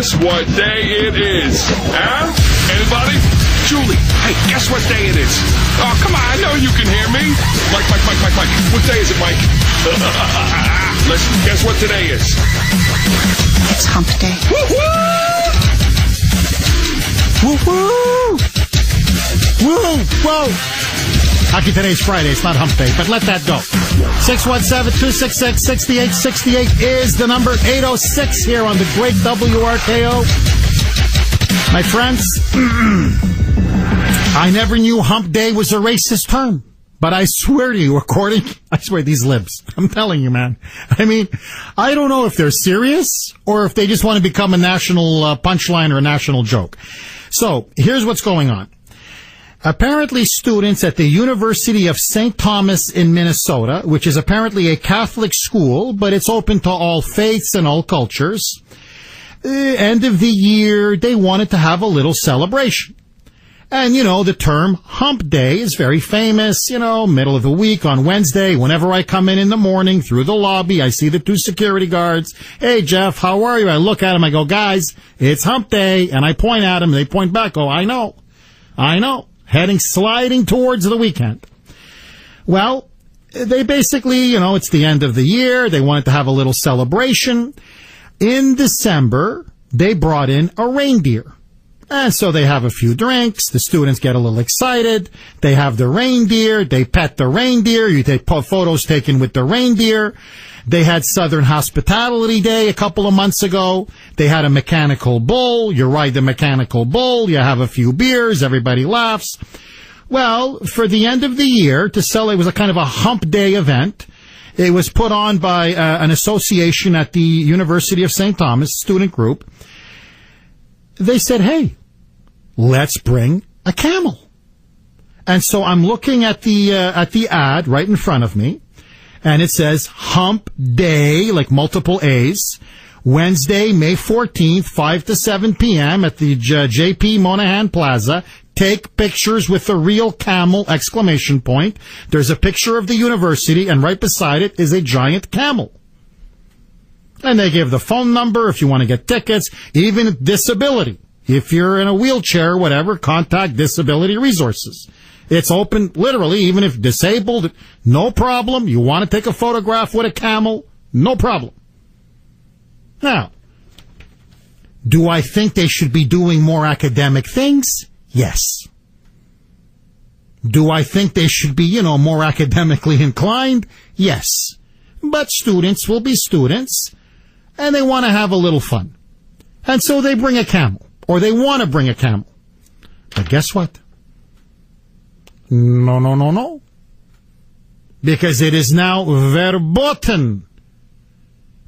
guess what day it is? Huh? Anybody? Julie, hey, guess what day it is? Oh, come on, I know you can hear me. Mike. What day is it, Mike? Let's guess what today is. It's hump day. Woo-hoo! Woo! Whoa! Actually, today's Friday. It's not hump day, but let that go. 617-266-6868 is the number. 806 here on the great WRKO. My friends, I never knew hump day was a racist term. But I swear to you, I swear these libs. I'm telling you, man. I mean, I don't know if they're serious or if they just want to become a national punchline or a national joke. So, here's what's going on. Apparently, students at the University of St. Thomas in Minnesota, which is apparently a Catholic school, but it's open to all faiths and all cultures, end of the year, they wanted to have a little celebration. And, you know, the term hump day is very famous, you know, middle of the week on Wednesday. Whenever I come in the morning through the lobby, I see the two security guards. Hey, Jeff, how are you? I look at them. I go, guys, it's hump day. And I point at them. They point back. Oh, I know. Sliding towards the weekend. Well, they basically, you know, it's the end of the year. They wanted to have a little celebration. In December, they brought in a reindeer. And so they have a few drinks. The students get a little excited. They have the reindeer. They pet the reindeer. You take photos taken with the reindeer. They had Southern Hospitality Day a couple of months ago. They had a mechanical bull. You ride the mechanical bull. You have a few beers. Everybody laughs. Well, for the end of the year, to celebrate, it was a kind of a hump day event. It was put on by an association at the University of St. Thomas, student group. They said, hey, let's bring a camel. And so I'm looking at the ad right in front of me, and it says hump day, like multiple A's, Wednesday, May 14th, 5 to 7 p.m. at the J.P. Monahan Plaza. Take pictures with the real camel, ! There's a picture of the university, and right beside it is a giant camel. And they give the phone number if you want to get tickets, even disability. If you're in a wheelchair, whatever, contact Disability Resources. It's open, literally, even if disabled, no problem. You want to take a photograph with a camel, no problem. Now, do I think they should be doing more academic things? Yes. Do I think they should be, more academically inclined? Yes. But students will be students, and they want to have a little fun. And so they bring a camel, or they want to bring a camel. But guess what? No. Because it is now verboten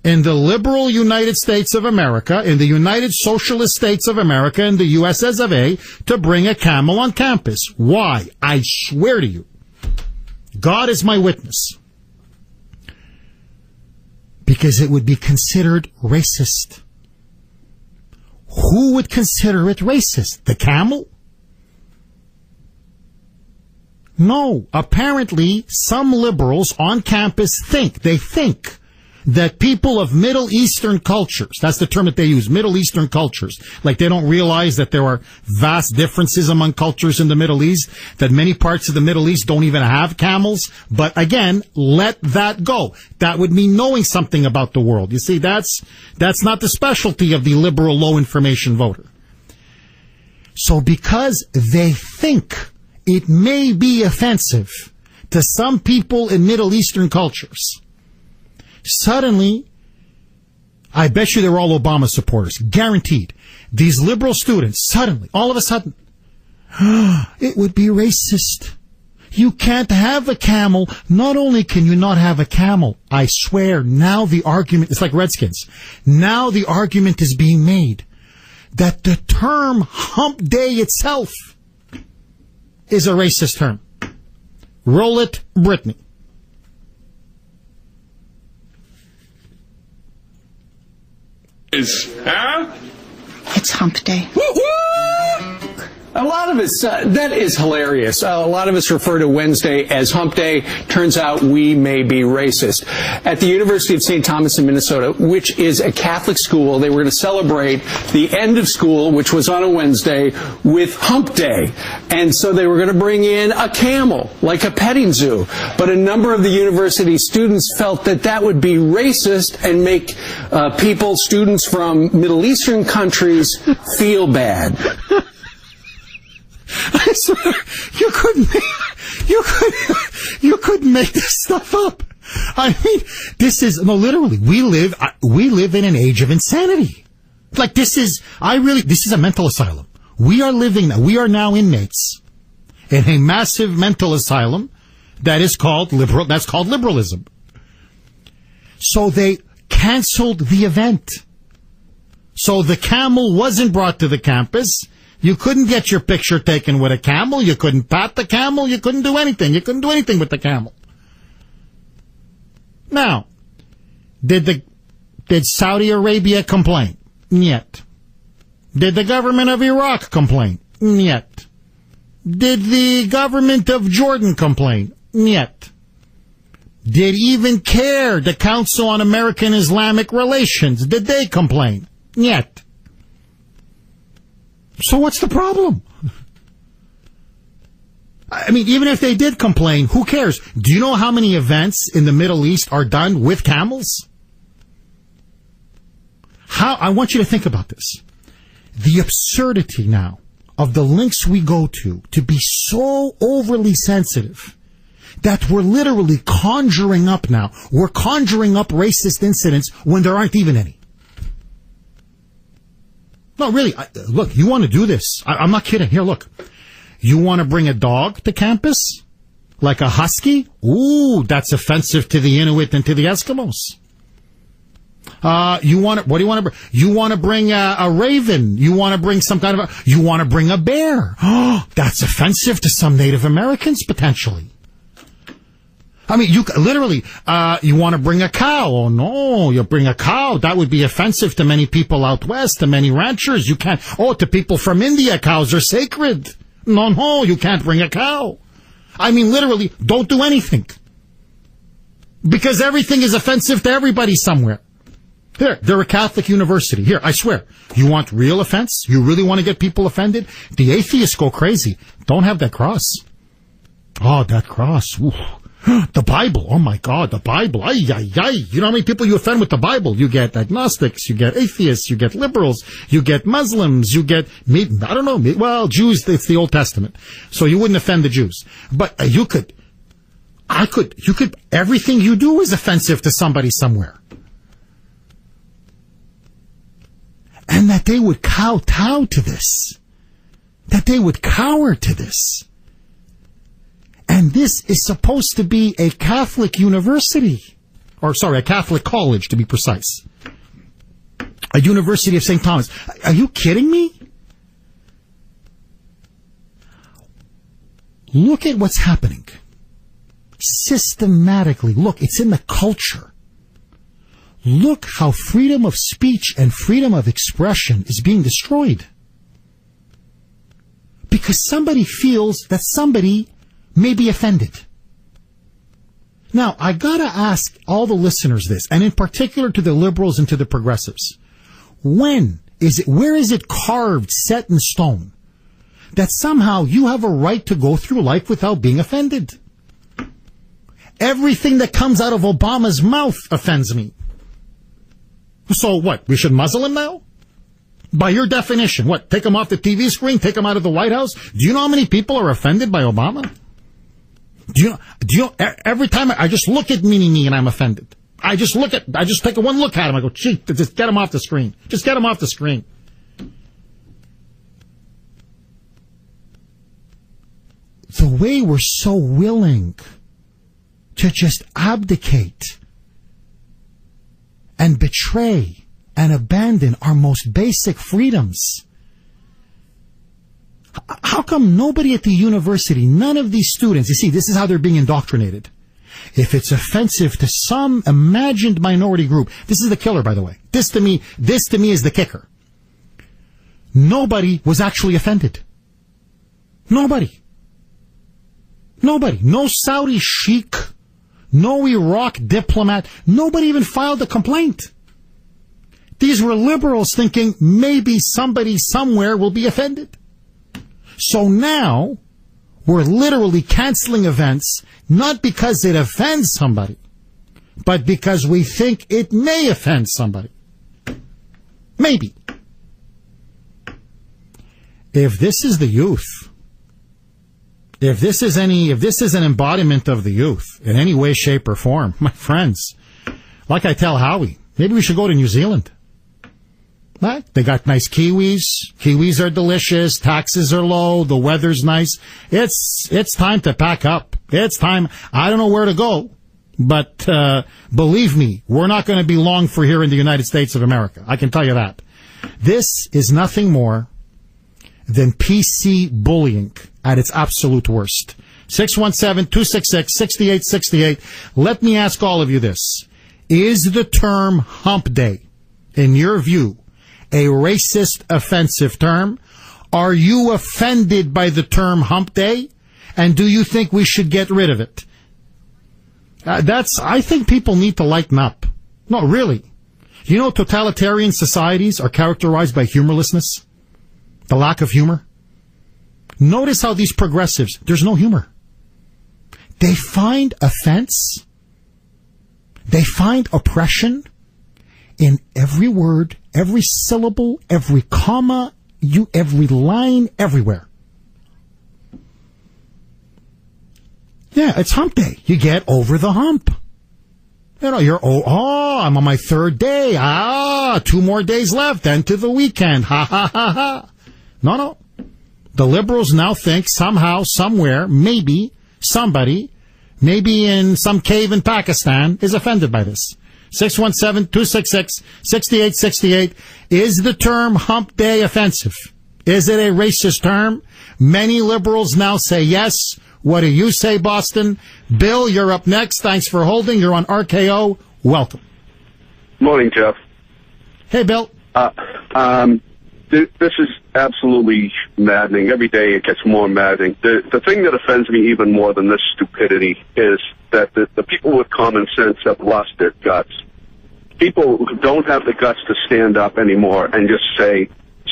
in the liberal United States of America, in the United Socialist States of America, in the U.S. of A., to bring a camel on campus. Why? I swear to you. God is my witness. Because it would be considered racist. Who would consider it racist? The camel? No. Apparently, some liberals on campus think that people of Middle Eastern cultures, that's the term that they use, Middle Eastern cultures, like they don't realize that there are vast differences among cultures in the Middle East, that many parts of the Middle East don't even have camels. But again, let that go. That would mean knowing something about the world. You see, that's not the specialty of the liberal low information voter. So because they think it may be offensive to some people in Middle Eastern cultures, suddenly, I bet you they're all Obama supporters. Guaranteed. These liberal students, suddenly, all of a sudden, it would be racist. You can't have a camel. Not only can you not have a camel, I swear, now the argument, it's like Redskins. Now the argument is being made that the term hump day itself is a racist term. Roll it, Brittany. Huh? It's hump day. A lot of us, that is hilarious. A lot of us refer to Wednesday as Hump Day. Turns out we may be racist. At the University of St. Thomas in Minnesota, which is a Catholic school, they were going to celebrate the end of school, which was on a Wednesday, with Hump Day. And so they were going to bring in a camel, like a petting zoo. But a number of the university students felt that that would be racist and make students from Middle Eastern countries feel bad. I swear, you couldn't make this stuff up. I mean, literally, we live in an age of insanity. Like, this is a mental asylum. We are now inmates in a massive mental asylum that's called liberalism. So they canceled the event. So the camel wasn't brought to the campus. You couldn't get your picture taken with a camel. You couldn't pat the camel. You couldn't do anything. You couldn't do anything with the camel. Now, did Saudi Arabia complain? Yet. Did the government of Iraq complain? Yet. Did the government of Jordan complain? Yet. Did even CARE, the Council on American Islamic Relations, did they complain? Yet. So what's the problem? I mean, even if they did complain, who cares? Do you know how many events in the Middle East are done with camels? I want you to think about this. The absurdity now of the links we go to be so overly sensitive that we're literally conjuring up now. We're conjuring up racist incidents when there aren't even any. No, really, look, you want to do this. I'm not kidding. Here, look. You want to bring a dog to campus? Like a husky? Ooh, that's offensive to the Inuit and to the Eskimos. What do you want to bring? You want to bring a raven. You want to bring you want to bring a bear. Oh, that's offensive to some Native Americans, potentially. I mean, you want to bring a cow. Oh, no, you bring a cow. That would be offensive to many people out west, to many ranchers. You can't. Oh, to people from India, cows are sacred. No, you can't bring a cow. I mean, literally, don't do anything. Because everything is offensive to everybody somewhere. Here, they're a Catholic university. Here, I swear. You want real offense? You really want to get people offended? The atheists go crazy. Don't have that cross. Oh, that cross. Ooh. The Bible. Oh, my God, the Bible. Ay. You know how many people you offend with the Bible? You get agnostics, you get atheists, you get liberals, you get Muslims, you get, I don't know, well, Jews, it's the Old Testament. So you wouldn't offend the Jews. But you could, everything you do is offensive to somebody somewhere. And that they would kowtow to this. That they would cower to this. And this is supposed to be a Catholic university. A Catholic college, to be precise. A University of St. Thomas. Are you kidding me? Look at what's happening. Systematically. Look, it's in the culture. Look how freedom of speech and freedom of expression is being destroyed. Because somebody feels that somebody may be offended. Now, I gotta ask all the listeners this, and in particular to the liberals and to the progressives. Where is it carved, set in stone, that somehow you have a right to go through life without being offended? Everything that comes out of Obama's mouth offends me. So what, we should muzzle him now? By your definition, what, take him off the TV screen, take him out of the White House? Do you know how many people are offended by Obama? Do you know, every time I just look at me and I'm offended. I just take one look at him, I go, gee, just get him off the screen. Just get him off the screen. The way we're so willing to just abdicate and betray and abandon our most basic freedoms. How come nobody at the university, none of these students, you see, this is how they're being indoctrinated. If it's offensive to some imagined minority group, this is the killer, by the way. This to me is the kicker. Nobody was actually offended. Nobody. Nobody. No Saudi sheikh. No Iraq diplomat. Nobody even filed a complaint. These were liberals thinking maybe somebody somewhere will be offended. So now we're literally canceling events, not because it offends somebody, but because we think it may offend somebody. Maybe. If this is the youth, if this is an embodiment of the youth in any way, shape, or form, my friends, like I tell Howie, maybe we should go to New Zealand. Right? They got nice kiwis. Kiwis are delicious. Taxes are low. The weather's nice. It's time to pack up. It's time. I don't know where to go, but believe me, we're not going to be long for here in the United States of America. I can tell you that. This is nothing more than PC bullying at its absolute worst. 617-266-6868. Let me ask all of you this. Is the term hump day, in your view, a racist, offensive term? Are you offended by the term hump day? And do you think we should get rid of it? I think people need to lighten up. No, really. You know, totalitarian societies are characterized by humorlessness, the lack of humor. Notice how these progressives, there's no humor. They find offense, they find oppression in every word, every syllable, every comma, every line, everywhere. Yeah, it's hump day. You get over the hump. You know, I'm on my third day. 2 more days left, then to the weekend. Ha, ha, ha, ha. No. The liberals now think somehow, somewhere, maybe somebody, maybe in some cave in Pakistan, is offended by this. 617-266-6868. Is the term hump day offensive? Is it a racist term? Many liberals now say yes. What do you say, Boston? Bill, you're up next. Thanks for holding. You're on RKO. Welcome. Morning, Jeff. Hey, Bill. This is absolutely maddening. Every day it gets more maddening. The thing that offends me even more than this stupidity is that the people with common sense have lost their guts. People who don't have the guts to stand up anymore and just say,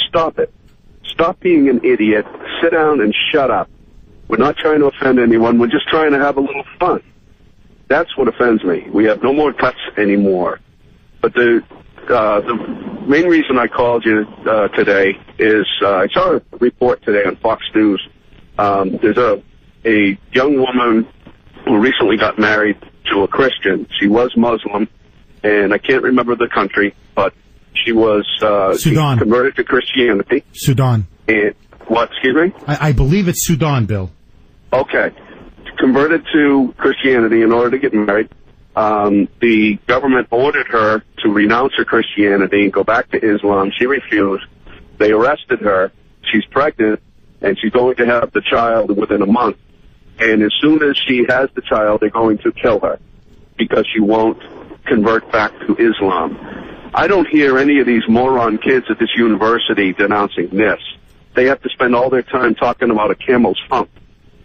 stop it. Stop being an idiot. Sit down and shut up. We're not trying to offend anyone. We're just trying to have a little fun. That's what offends me. We have no more guts anymore. But the main reason I called you today is I saw a report today on Fox News. There's a young woman who recently got married to a Christian. She was Muslim, and I can't remember the country, but she was Sudan. She converted to Christianity. Sudan. And what? Excuse me? I believe it's Sudan, Bill. Okay. Converted to Christianity in order to get married. The government ordered her to renounce her Christianity and go back to Islam. She refused. They arrested her. She's pregnant, and she's going to have the child within a month. And as soon as she has the child, they're going to kill her because she won't convert back to Islam. I don't hear any of these moron kids at this university denouncing this. They have to spend all their time talking about a camel's hump.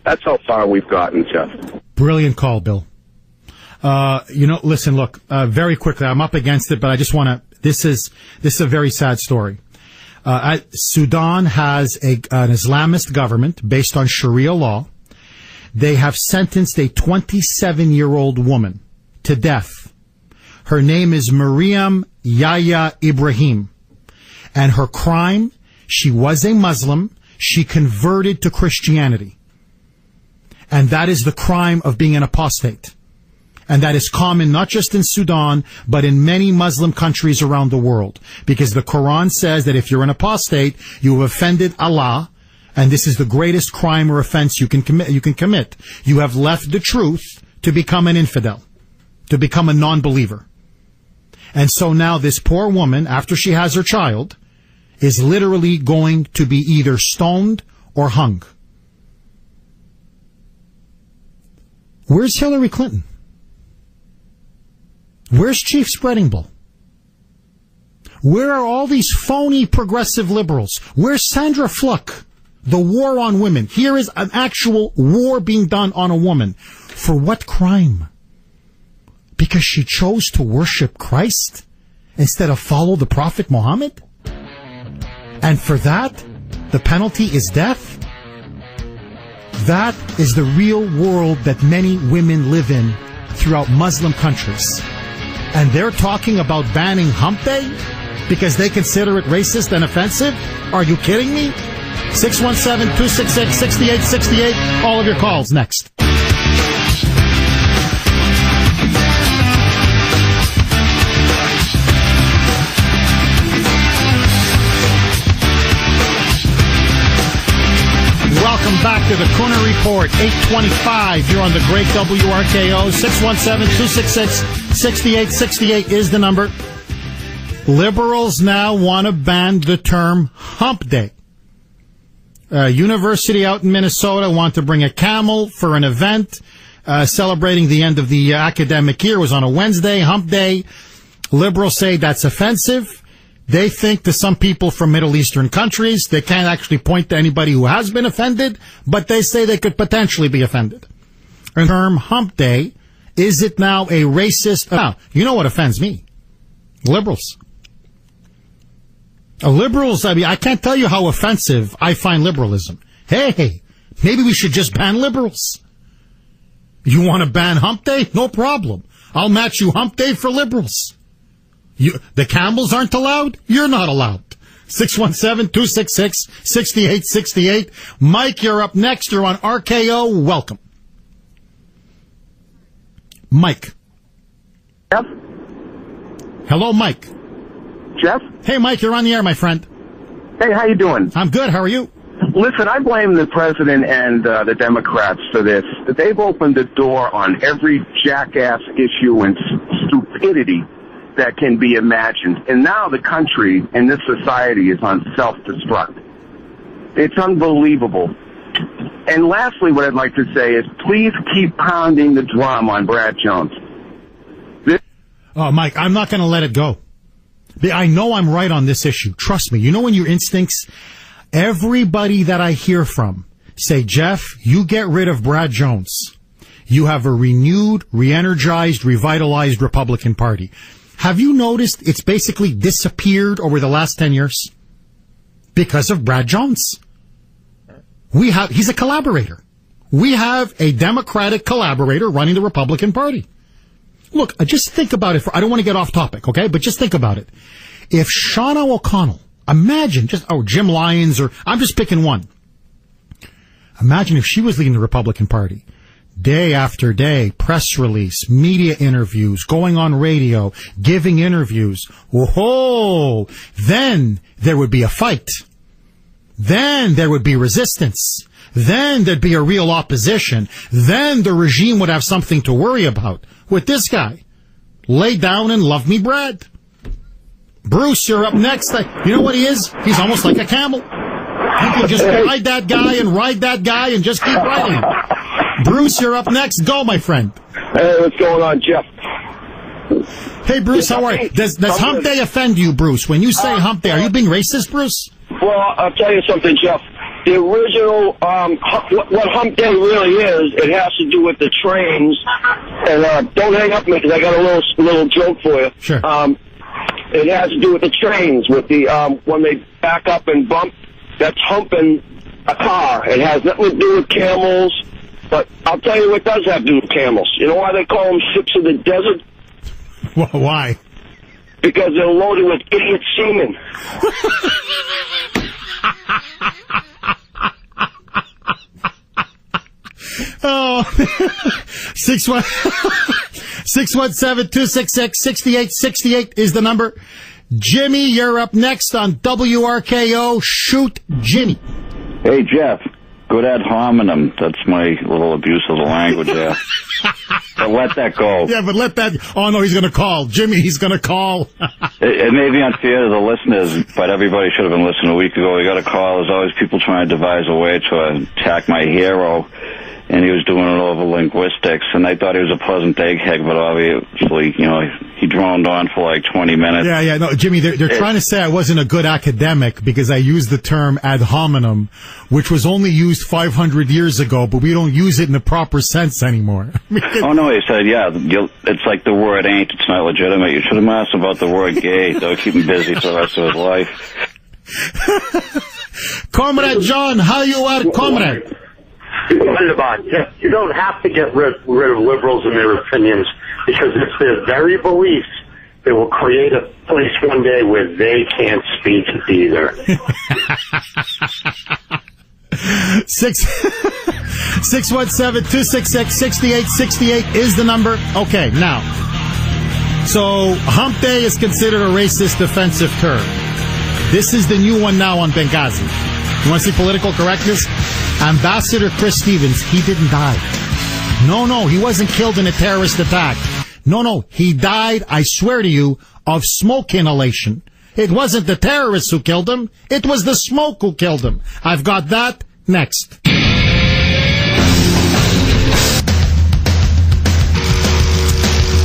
That's how far we've gotten, Jeff. Brilliant call, Bill. Listen, look, very quickly, I'm up against it, but I just want to, this is a very sad story. Sudan has an Islamist government based on Sharia law. They have sentenced a 27-year-old woman to death. Her name is Mariam Yahya Ibrahim. And her crime, she was a Muslim. She converted to Christianity. And that is the crime of being an apostate. And that is common not just in Sudan, but in many Muslim countries around the world. Because the Quran says that if you're an apostate, you have offended Allah, and this is the greatest crime or offense you can commit. You have left the truth to become an infidel, to become a non-believer. And so now this poor woman, after she has her child, is literally going to be either stoned or hung. Where's Hillary Clinton? Where's Chief Spreading Bull? Where are all these phony progressive liberals? Where's Sandra Fluck, The war on women. Here is an actual war being done on a woman. For what crime? Because she chose to worship Christ instead of follow the Prophet Muhammad? And for that, the penalty is death? That is the real world that many women live in throughout Muslim countries. And they're talking about banning Hump Day because they consider it racist and offensive? Are you kidding me? 617-266-6868. All of your calls next. Welcome back to the Kuhner Report, 825. You're on the great WRKO. 617-266-6868 is the number. Liberals now want to ban the term Hump Day. University out in Minnesota want to bring a camel for an event celebrating the end of the academic year. It was on a Wednesday, Hump Day. Liberals say that's offensive. They think to some people from Middle Eastern countries, they can't actually point to anybody who has been offended, but they say they could potentially be offended. The term Hump Day, is it now a racist? Now, you know what offends me? Liberals. Liberals, I mean, I can't tell you how offensive I find liberalism. Hey, maybe we should just ban liberals. You want to ban Hump Day? No problem. I'll match you Hump Day for liberals. The camels aren't allowed? You're not allowed. 617-266-6868. Mike, you're up next. You're on RKO. Welcome. Mike. Jeff? Hello, Mike. Jeff? Hey, Mike, you're on the air, my friend. Hey, how you doing? I'm good. How are you? Listen, I blame the president and the Democrats for this. They've opened the door on every jackass issue and stupidity that can be imagined. And now the country and this society is on self-destruct. It's unbelievable. And lastly, what I'd like to say is please keep pounding the drum on Brad Jones. Oh, Mike, I'm not going to let it go. I know I'm right on this issue. Trust me. You know when your instincts, everybody that I hear from say, Jeff, you get rid of Brad Jones. You have a renewed, re-energized, revitalized Republican Party. Have you noticed it's basically disappeared over the last 10 years? Because of Brad Jones. He's a collaborator. We have a Democratic collaborator running the Republican Party. Look, just think about it. I don't want to get off topic, okay? But just think about it. If Shauna O'Connell, imagine Jim Lyons, or I'm just picking one. Imagine if she was leading the Republican Party. Day after day, press release, media interviews, going on radio, giving interviews. Whoa! Then there would be a fight. Then there would be resistance. Then there'd be a real opposition. Then the regime would have something to worry about. With this guy, lay down and love me, Brad. Bruce, you're up next. You know what he is? He's almost like a camel. You can just ride that guy and just keep riding him. Bruce, you're up next. Go, my friend. Hey, what's going on, Jeff? Hey, Bruce, how are you? Does Hump Day offend you, Bruce? When you say Hump Day, are you being racist, Bruce? Well, I'll tell you something, Jeff. The original, what Hump Day really is, it has to do with the trains. And don't hang up on me because I got a little joke for you. Sure. It has to do with the trains, with the when they back up and bump. That's humping a car. It has nothing to do with camels. But I'll tell you what does have to do with camels. You know why they call them ships of the desert? Well, why? Because they're loaded with idiot semen. Oh, 617-266-6868 is the number. Jimmy, you're up next on WRKO. Shoot Jimmy. Hey, Jeff. Good ad hominem. That's my little abuse of the language there. But let that go. Yeah, but let that... Oh, no, he's going to call. Jimmy, he's going to call. It may be unfair to the listeners, but everybody should have been listening a week ago. We got a call. There's always people trying to devise a way to attack my hero, and he was doing it over linguistics, and I thought he was a pleasant egghead, but obviously, he droned on for like 20 minutes. Yeah. No, Jimmy, they're trying to say I wasn't a good academic because I used the term ad hominem, which was only used 500 years ago, but we don't use it in the proper sense anymore. Oh, no, he said, it's like the word ain't. It's not legitimate. You should have asked about the word gay. That would keep him busy for the rest of his life. Comrade John, how you are, comrade? You don't have to get rid of liberals and their opinions, because it's their very beliefs that will create a place one day where they can't speak either. 617-266-6868 is the number. Okay, now, so Hump Day is considered a racist offensive term. This is the new one now on Benghazi. You want to see political correctness? Ambassador Chris Stevens, he didn't die. No, he wasn't killed in a terrorist attack. No, he died, I swear to you, of smoke inhalation. It wasn't the terrorists who killed him. It was the smoke who killed him. I've got that next.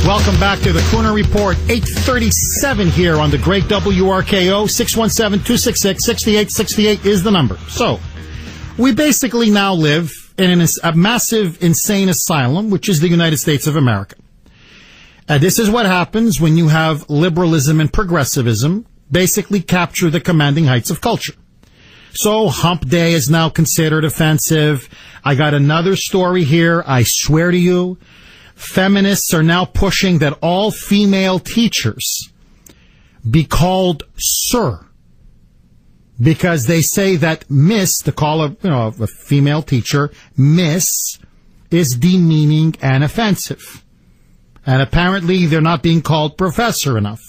Welcome back to the Kuhner Report, 8:37 here on the great WRKO. 617-266-6868 is the number. So, we basically now live in a massive, insane asylum, which is the United States of America. This is what happens when you have liberalism and progressivism basically capture the commanding heights of culture. So Hump Day is now considered offensive. I got another story here. I swear to you, feminists are now pushing that all female teachers be called sir, because they say that miss, to call a female teacher miss, is demeaning and offensive. And apparently they're not being called professor enough.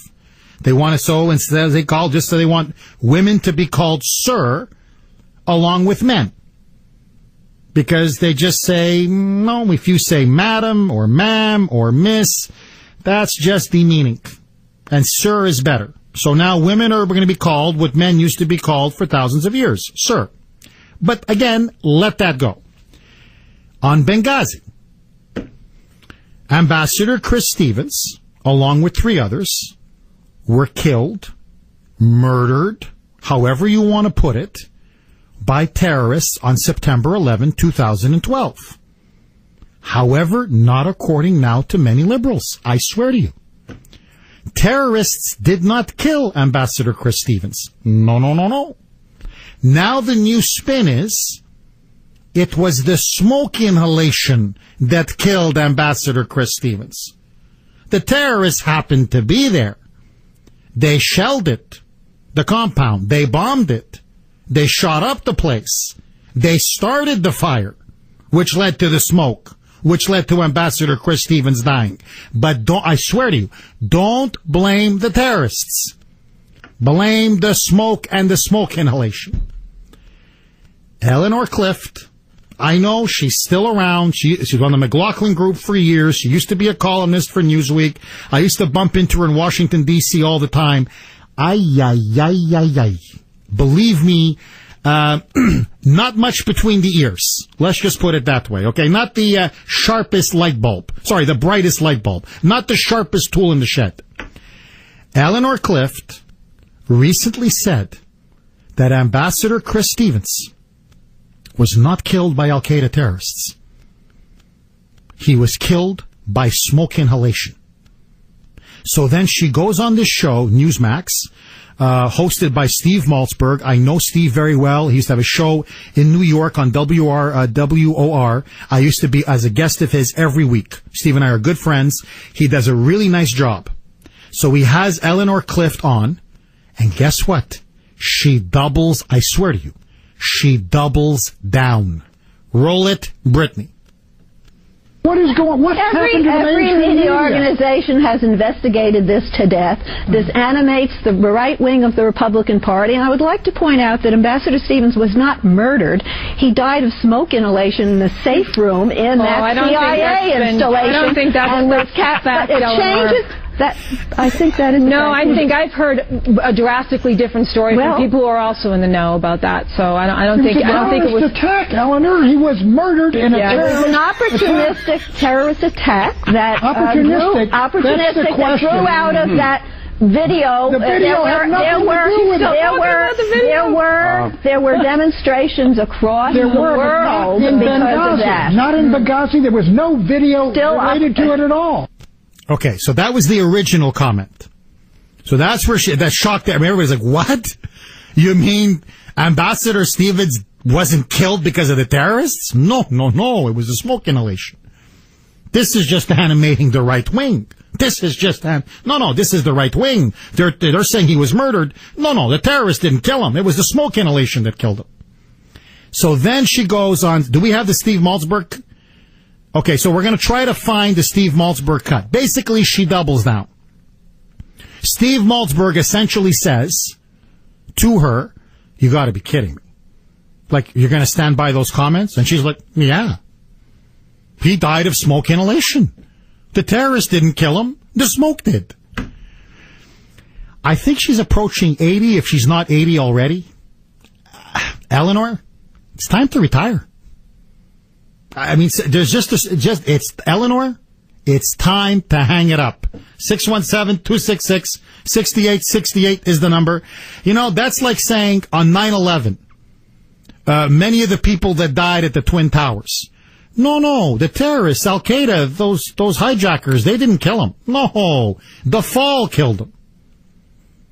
They want to, instead they want women to be called sir along with men. Because they just say, no, if you say madam or ma'am or miss, that's just demeaning. And sir is better. So now women are going to be called what men used to be called for thousands of years, sir. But again, let that go. On Benghazi, Ambassador Chris Stevens, along with 3 others, were killed, murdered, however you want to put it, by terrorists on September 11, 2012. However, not according now to many liberals. I swear to you. Terrorists did not kill Ambassador Chris Stevens. No. Now the new spin is, it was the smoke inhalation that killed Ambassador Chris Stevens. The terrorists happened to be there. They shelled it, the compound. They bombed it. They shot up the place. They started the fire, which led to the smoke, which led to Ambassador Chris Stevens dying. But I swear to you, don't blame the terrorists. Blame the smoke and the smoke inhalation. Eleanor Clift, I know she's still around. She's on the McLaughlin Group for years. She used to be a columnist for Newsweek. I used to bump into her in Washington, D.C. all the time. Ay. Believe me, not much between the ears. Let's just put it that way, okay? Not the sharpest light bulb. Sorry, the brightest light bulb. Not the sharpest tool in the shed. Eleanor Clift recently said that Ambassador Chris Stevens was not killed by Al-Qaeda terrorists. He was killed by smoke inhalation. So then she goes on this show, Newsmax, hosted by Steve Maltzberg. I know Steve very well. He used to have a show in New York on WOR. I used to be as a guest of his every week. Steve and I are good friends. He does a really nice job. So he has Eleanor Clift on, and guess what? She doubles, I swear to you, she doubles down. Roll it, Brittany. Every media organization has investigated this to death. This animates the right wing of the Republican Party. And I would like to point out that Ambassador Stevens was not murdered. He died of smoke inhalation in the safe room in that CIA installation. I don't think that's I think that is... No, I think I've heard a drastically different story from people who are also in the know about that. So I don't think it was... attack, Eleanor. He was murdered in a It was an opportunistic terrorist attack that... Opportunistic? Opportunistic that grew out of that... video. The video had nothing to do with it. There were demonstrations across the world in because Benghazi, of that. not in Benghazi. There was no video related to it at all. Okay, so that was the original comment. So that's where that shocked everybody's like, what? You mean Ambassador Stevens wasn't killed because of the terrorists? No. It was a smoke inhalation. This is just animating the right wing. This is just this is the right wing. They're saying he was murdered. No, the terrorists didn't kill him. It was the smoke inhalation that killed him. So then she goes on. Do we have the Steve Malzberg? Okay, so we're going to try to find the Steve Malzberg cut. Basically, she doubles down. Steve Malzberg essentially says to her, "You got to be kidding me! Like, you're going to stand by those comments?" And she's like, "Yeah, he died of smoke inhalation. The terrorists didn't kill him. The smoke did." I think she's approaching 80, if she's not 80 already. Eleanor, it's time to retire. I mean, there's it's Eleanor, it's time to hang it up. 617-266-6868 is the number. You know, that's like saying on 9/11, many of the people that died at the Twin Towers. No, the terrorists, Al-Qaeda, those hijackers, they didn't kill him. No, the fall killed him.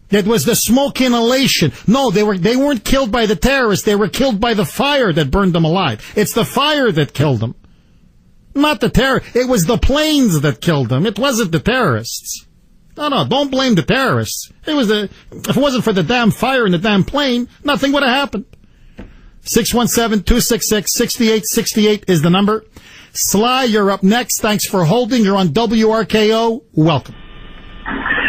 It was the smoke inhalation. No, they weren't killed by the terrorists. They were killed by the fire that burned them alive. It's the fire that killed them. Not the terror. It was the planes that killed them. It wasn't the terrorists. No, don't blame the terrorists. If it wasn't for the damn fire in the damn plane, nothing would have happened. 617-266-6868 is the number. Sly, you're up next. Thanks for holding. You're on WRKO. Welcome.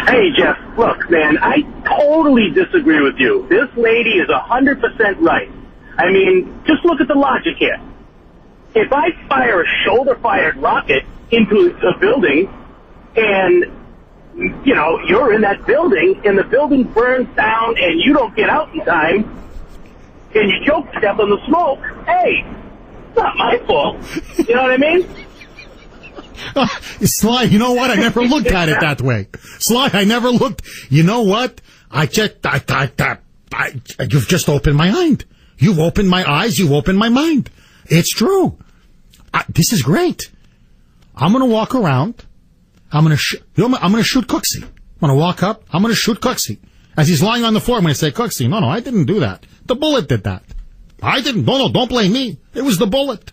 Hey, Jeff. Look, man, I totally disagree with you. This lady is 100% right. I mean, just look at the logic here. If I fire a shoulder-fired rocket into a building and, you know, you're in that building and the building burns down and you don't get out in time, and you choke to death on the smoke, hey, it's not my fault. You know what I mean? Sly, you know what? I never looked at it that way. Sly, I never looked. You know what? You've just opened my mind. You've opened my eyes. You've opened my mind. It's true. This is great. I'm going to walk around. I'm going to shoot Cooksey. I'm going to walk up. I'm going to shoot Cooksey. As he's lying on the floor, I'm going to say, Cooksey, no, I didn't do that. The bullet did that. I didn't. No, don't blame me. It was the bullet.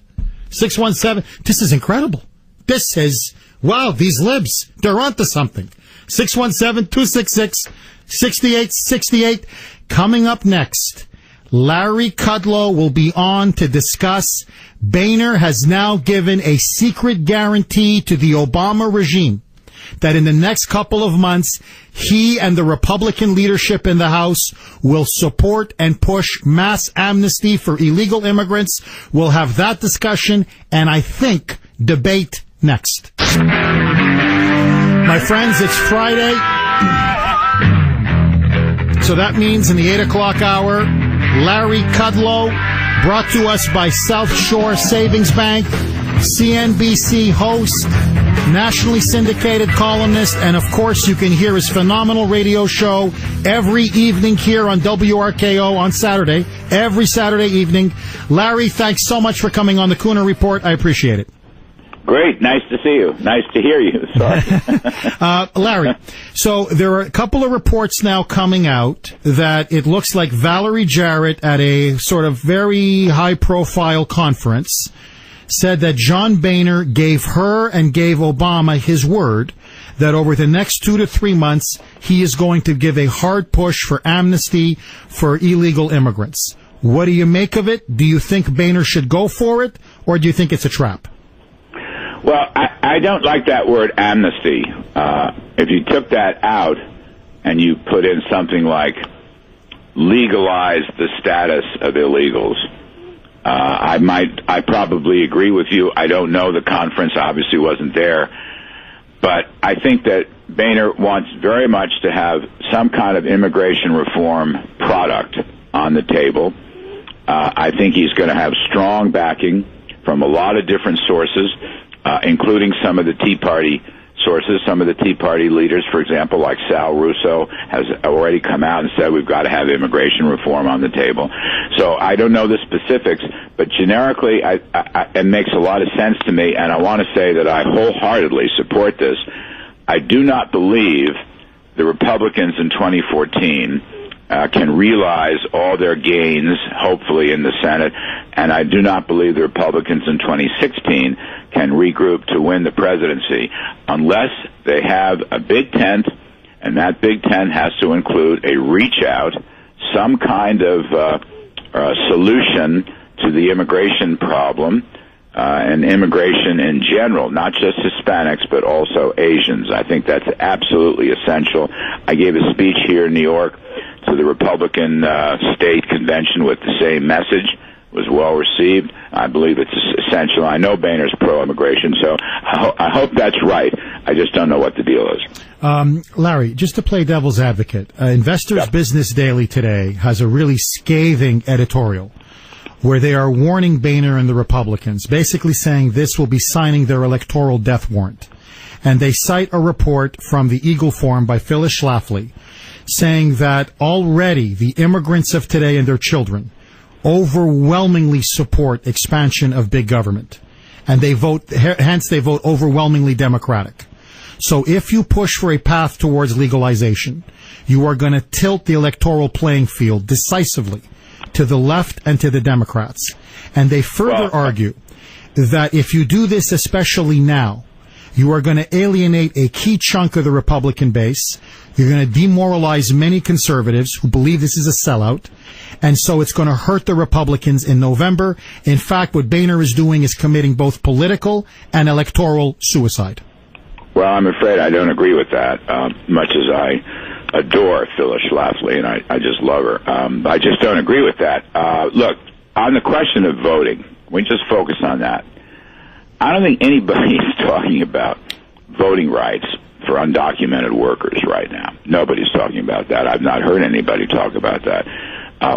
617. This is incredible. This is, wow, these libs, they're onto something. 617-266-6868. Coming up next, Larry Kudlow will be on to discuss Boehner has now given a secret guarantee to the Obama regime that in the next couple of months, he and the Republican leadership in the House will support and push mass amnesty for illegal immigrants. We'll have that discussion and I think debate next. My friends, it's Friday. So that means in the 8 o'clock hour, Larry Kudlow, brought to us by South Shore Savings Bank, CNBC host, nationally syndicated columnist, and of course you can hear his phenomenal radio show every evening here on WRKO on Saturday, every Saturday evening. Larry, thanks so much for coming on the Kuhner Report. I appreciate it. Great. Nice to see you. Nice to hear you. Sorry. Larry, so there are a couple of reports now coming out that it looks like Valerie Jarrett at a sort of very high-profile conference said that John Boehner gave her and gave Obama his word that over the next 2 to 3 months, he is going to give a hard push for amnesty for illegal immigrants. What do you make of it? Do you think Boehner should go for it, or do you think it's a trap? Well, I don't like that word amnesty. If you took that out and you put in something like legalize the status of illegals, I probably agree with you. I don't know. The conference obviously wasn't there. But I think that Boehner wants very much to have some kind of immigration reform product on the table. I think he's going to have strong backing from a lot of different sources, including some of the Tea Party sources. Some of the Tea Party leaders, for example, like Sal Russo, has already come out and said we've got to have immigration reform on the table. So I don't know the specifics, but generically it makes a lot of sense to me, and I want to say that I wholeheartedly support this. I do not believe the Republicans in 2014 can realize all their gains, hopefully, in the Senate, and I do not believe the Republicans in 2016 can regroup to win the presidency unless they have a big tent, and that big tent has to include a reach-out, some kind of solution to the immigration problem, and immigration in general, not just Hispanics, but also Asians. I think that's absolutely essential. I gave a speech here in New York to the Republican state convention with the same message. It was well received. I believe it's essential. I know Boehner's pro-immigration, so I hope that's right. I just don't know what the deal is. Larry, just to play devil's advocate, Investors Business Daily today has a really scathing editorial where they are warning Boehner and the Republicans, basically saying this will be signing their electoral death warrant. And they cite a report from the Eagle Forum by Phyllis Schlafly saying that already the immigrants of today and their children overwhelmingly support expansion of big government. And they vote, hence they vote overwhelmingly Democratic. So if you push for a path towards legalization, you are going to tilt the electoral playing field decisively to the left and to the Democrats. And they further argue that if you do this, especially now, you are going to alienate a key chunk of the Republican base. You're going to demoralize many conservatives who believe this is a sellout. And so it's going to hurt the Republicans in November. In fact, what Boehner is doing is committing both political and electoral suicide. Well, I'm afraid I don't agree with that, much as I adore Phyllis Schlafly, and I just love her. I just don't agree with that. Look, on the question of voting, we just focus on that. I don't think anybody is talking about voting rights for undocumented workers right now. Nobody's talking about that. I've not heard anybody talk about that.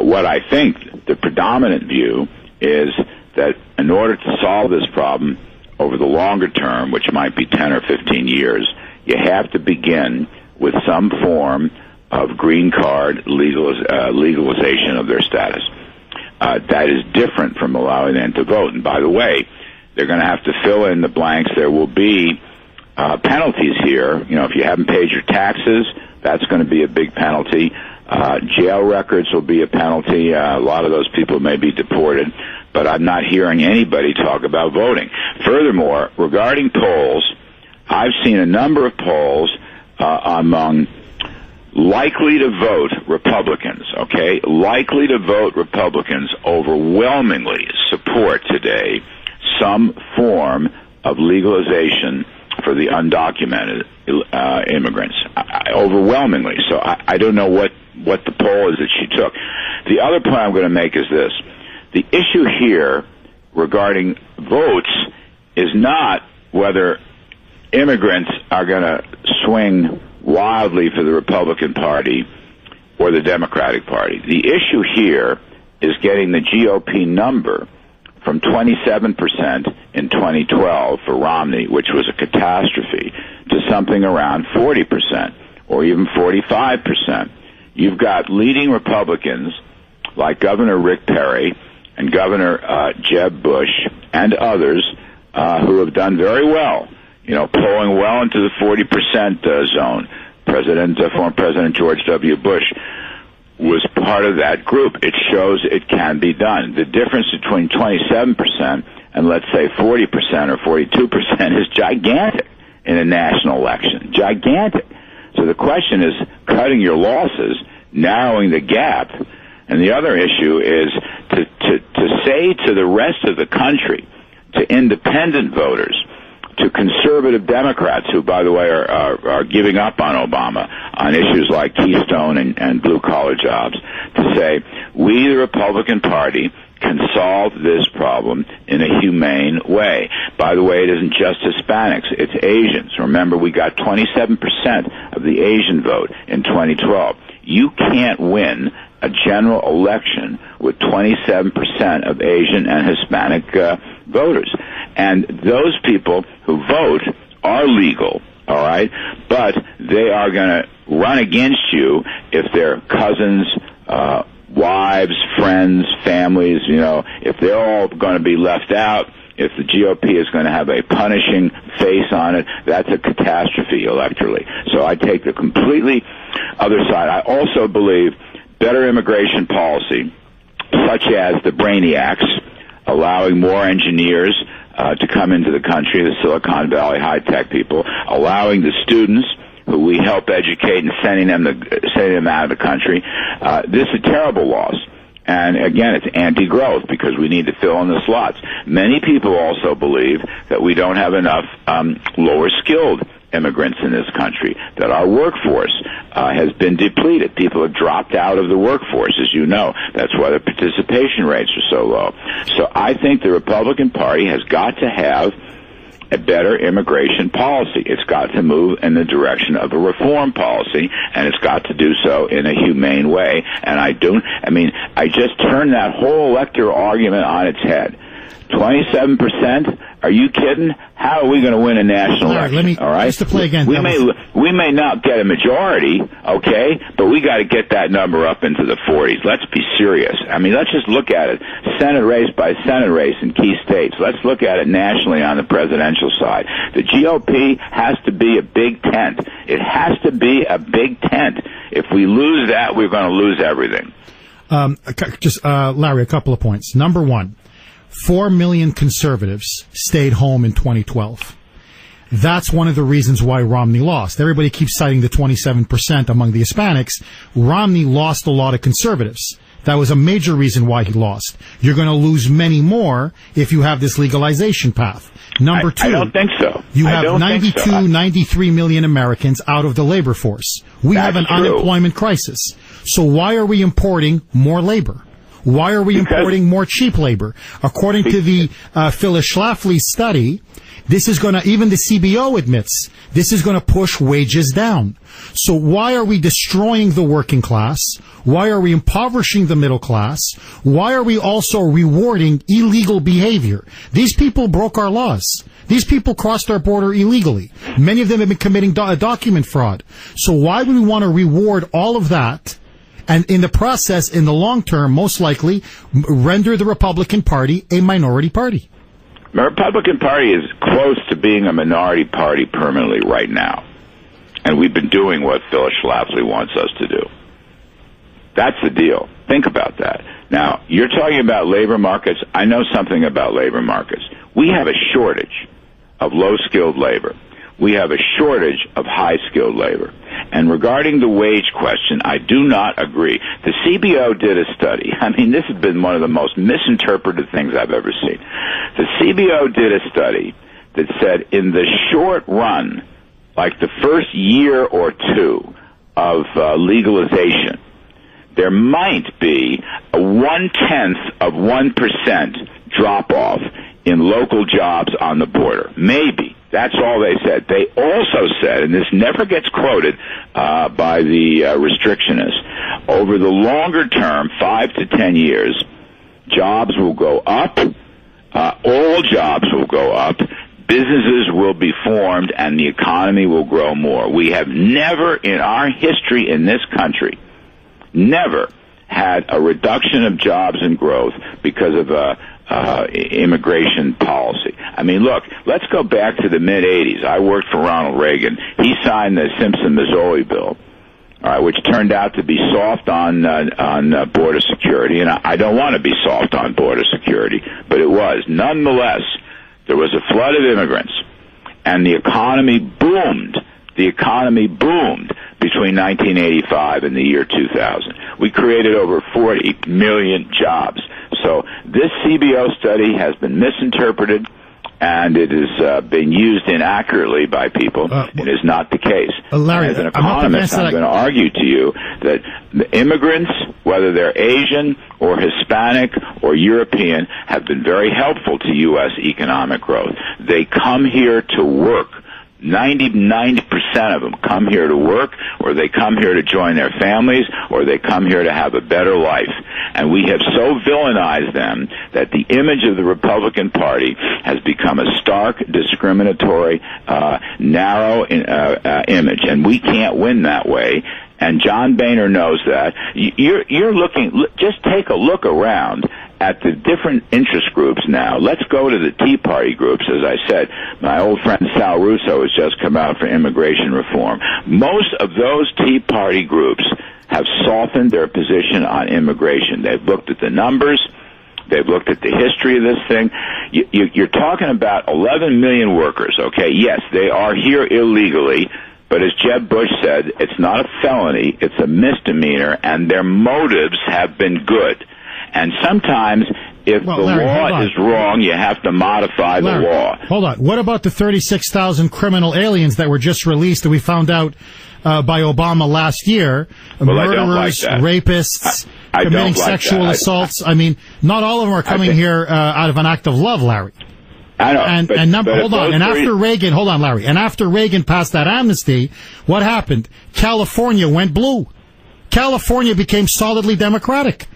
What I think the predominant view is that in order to solve this problem over the longer term, which might be 10 or 15 years, you have to begin with some form of green card legalization of their status. That is different from allowing them to vote. And by the way, they're going to have to fill in the blanks. There will be penalties here. You know, if you haven't paid your taxes, that's going to be a big penalty. Jail records will be a penalty. A lot of those people may be deported, but I'm not hearing anybody talk about voting. Furthermore, regarding polls, I've seen a number of polls among likely to vote Republicans, okay? Likely to vote Republicans overwhelmingly support today some form of legalization for the undocumented immigrants, overwhelmingly. So I don't know what the poll is that she took. The other point I'm going to make is this. The issue here regarding votes is not whether immigrants are going to swing wildly for the Republican Party or the Democratic Party. The issue here is getting the GOP number from 27% in 2012 for Romney, which was a catastrophe, to something around 40% or even 45%. You've got leading Republicans like Governor Rick Perry and Governor Jeb Bush and others who have done very well, you know, polling well into the 40% zone. Former President George W. Bush was part of that group. It shows it can be done. The difference between 27% and, let's say, 40% or 42% is gigantic in a national election. Gigantic. So the question is cutting your losses, narrowing the gap. And the other issue is to say to the rest of the country, to independent voters, to conservative Democrats who, by the way, are giving up on Obama on issues like Keystone and blue-collar jobs, to say, we, the Republican Party, can solve this problem in a humane way. By the way, it isn't just Hispanics, it's Asians. Remember, we got 27% of the Asian vote in 2012. You can't win a general election with 27% of Asian and Hispanic voters. And those people who vote are legal, all right? But they are going to run against you if they're cousins, wives, friends, families, if they're all going to be left out, if the GOP is going to have a punishing face on it, that's a catastrophe electorally. So I take the completely other side. I also believe better immigration policy, such as the Brainiacs, allowing more engineers to come into the country, the Silicon Valley high-tech people, allowing the students who we help educate and sending them out of the country. This is a terrible loss. And again, it's anti-growth because we need to fill in the slots. Many people also believe that we don't have enough lower-skilled immigrants in this country, that our workforce has been depleted. People have dropped out of the workforce, as you know. That's why the participation rates are so low. So I think the Republican Party has got to have a better immigration policy. It's got to move in the direction of a reform policy, and it's got to do so in a humane way. And I just turned that whole electoral argument on its head. 27%? Are you kidding? How are we going to win a national election? All right, just to play again. We may not get a majority, okay, but we got to get that number up into the 40s. Let's be serious. Let's just look at it, Senate race by Senate race in key states. Let's look at it nationally on the presidential side. The GOP has to be a big tent. It has to be a big tent. If we lose that, we're going to lose everything. Larry, a couple of points. Number one, 4 million conservatives stayed home in 2012. That's one of the reasons why Romney lost. Everybody keeps citing the 27% among the Hispanics. Romney lost a lot of conservatives. That was a major reason why he lost. You're going to lose many more if you have this legalization path. Number two, I don't think so. You have 93 million Americans out of the labor force. We have an unemployment crisis. So why are we importing more labor? Why are we importing more cheap labor? According to the Phyllis Schlafly study, this is going to, even the CBO admits, this is going to push wages down. So why are we destroying the working class? Why are we impoverishing the middle class? Why are we also rewarding illegal behavior? These people broke our laws. These people crossed our border illegally. Many of them have been committing document fraud. So why would we want to reward all of that? And in the process, in the long term, most likely render the Republican Party a minority party. The Republican Party is close to being a minority party permanently right now. And we've been doing what Phyllis Schlafly wants us to do. That's the deal. Think about that. Now, you're talking about labor markets. I know something about labor markets. We have a shortage of low-skilled labor. We have a shortage of high-skilled labor. And regarding the wage question, I do not agree. The CBO did a study. This has been one of the most misinterpreted things I've ever seen. The CBO did a study that said in the short run, like the first year or two of legalization, there might be a 0.1% drop-off in local jobs on the border. Maybe. That's all they said. They also said, and this never gets quoted by the restrictionists, over the longer term, 5 to 10 years, jobs will go up, all jobs will go up, businesses will be formed, and the economy will grow more. We have never in our history in this country, never had a reduction of jobs and growth because of immigration policy. Look, let's go back to the mid-'80s. I worked for Ronald Reagan. He signed the Simpson-Missouri bill, all right, which turned out to be soft on border security, and I don't want to be soft on border security, but it was. Nonetheless, there was a flood of immigrants, and the economy boomed. The economy boomed between 1985 and the year 2000. We created over 40 million jobs. So this CBO study has been misinterpreted, and it has been used inaccurately by people. It is not the case. Larry, as an economist, I'm going to argue to you that the immigrants whether they're Asian or Hispanic or European, have been very helpful to U.S. economic growth. They come here to work. 90% of them come here to work, or they come here to join their families, or they come here to have a better life. And we have so villainized them that the image of the Republican Party has become a stark, discriminatory, narrow image, and we can't win that way. And John Boehner knows that. You're looking, just take a look around at the different interest groups now. Let's go to the Tea Party groups. As I said, my old friend Sal Russo has just come out for immigration reform. Most of those Tea Party groups have softened their position on immigration. They've looked at the numbers. They've looked at the history of this thing. You're talking about 11 million workers, okay? Yes, they are here illegally. But as Jeb Bush said, it's not a felony, it's a misdemeanor, and their motives have been good. And sometimes, if Larry, law is wrong, you have to modify the law. Hold on. What about the 36,000 criminal aliens that were just released that we found out by Obama last year? Murderers, rapists, committing sexual assaults. I mean, not all of them are coming here out of an act of love, Larry. I know, after Reagan, hold on, Larry. And after Reagan passed that amnesty, what happened? California went blue. California became solidly Democratic.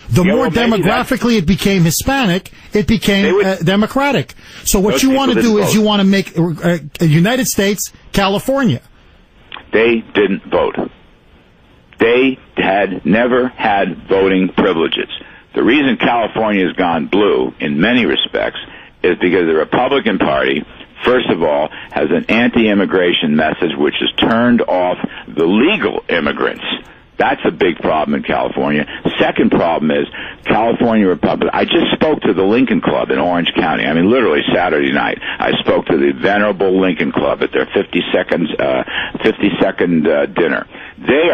The more demographically it became Hispanic, it became Democratic. So what you want to do is you want to make United States California. They didn't vote. They had never had voting privileges. The reason California has gone blue, in many respects, is because the Republican Party, first of all, has an anti-immigration message which has turned off the legal immigrants. That's a big problem in California. Second problem is California Republican. I just spoke to the Lincoln Club in Orange County. I mean, literally Saturday night. I spoke to the venerable Lincoln Club at their 52nd dinner. They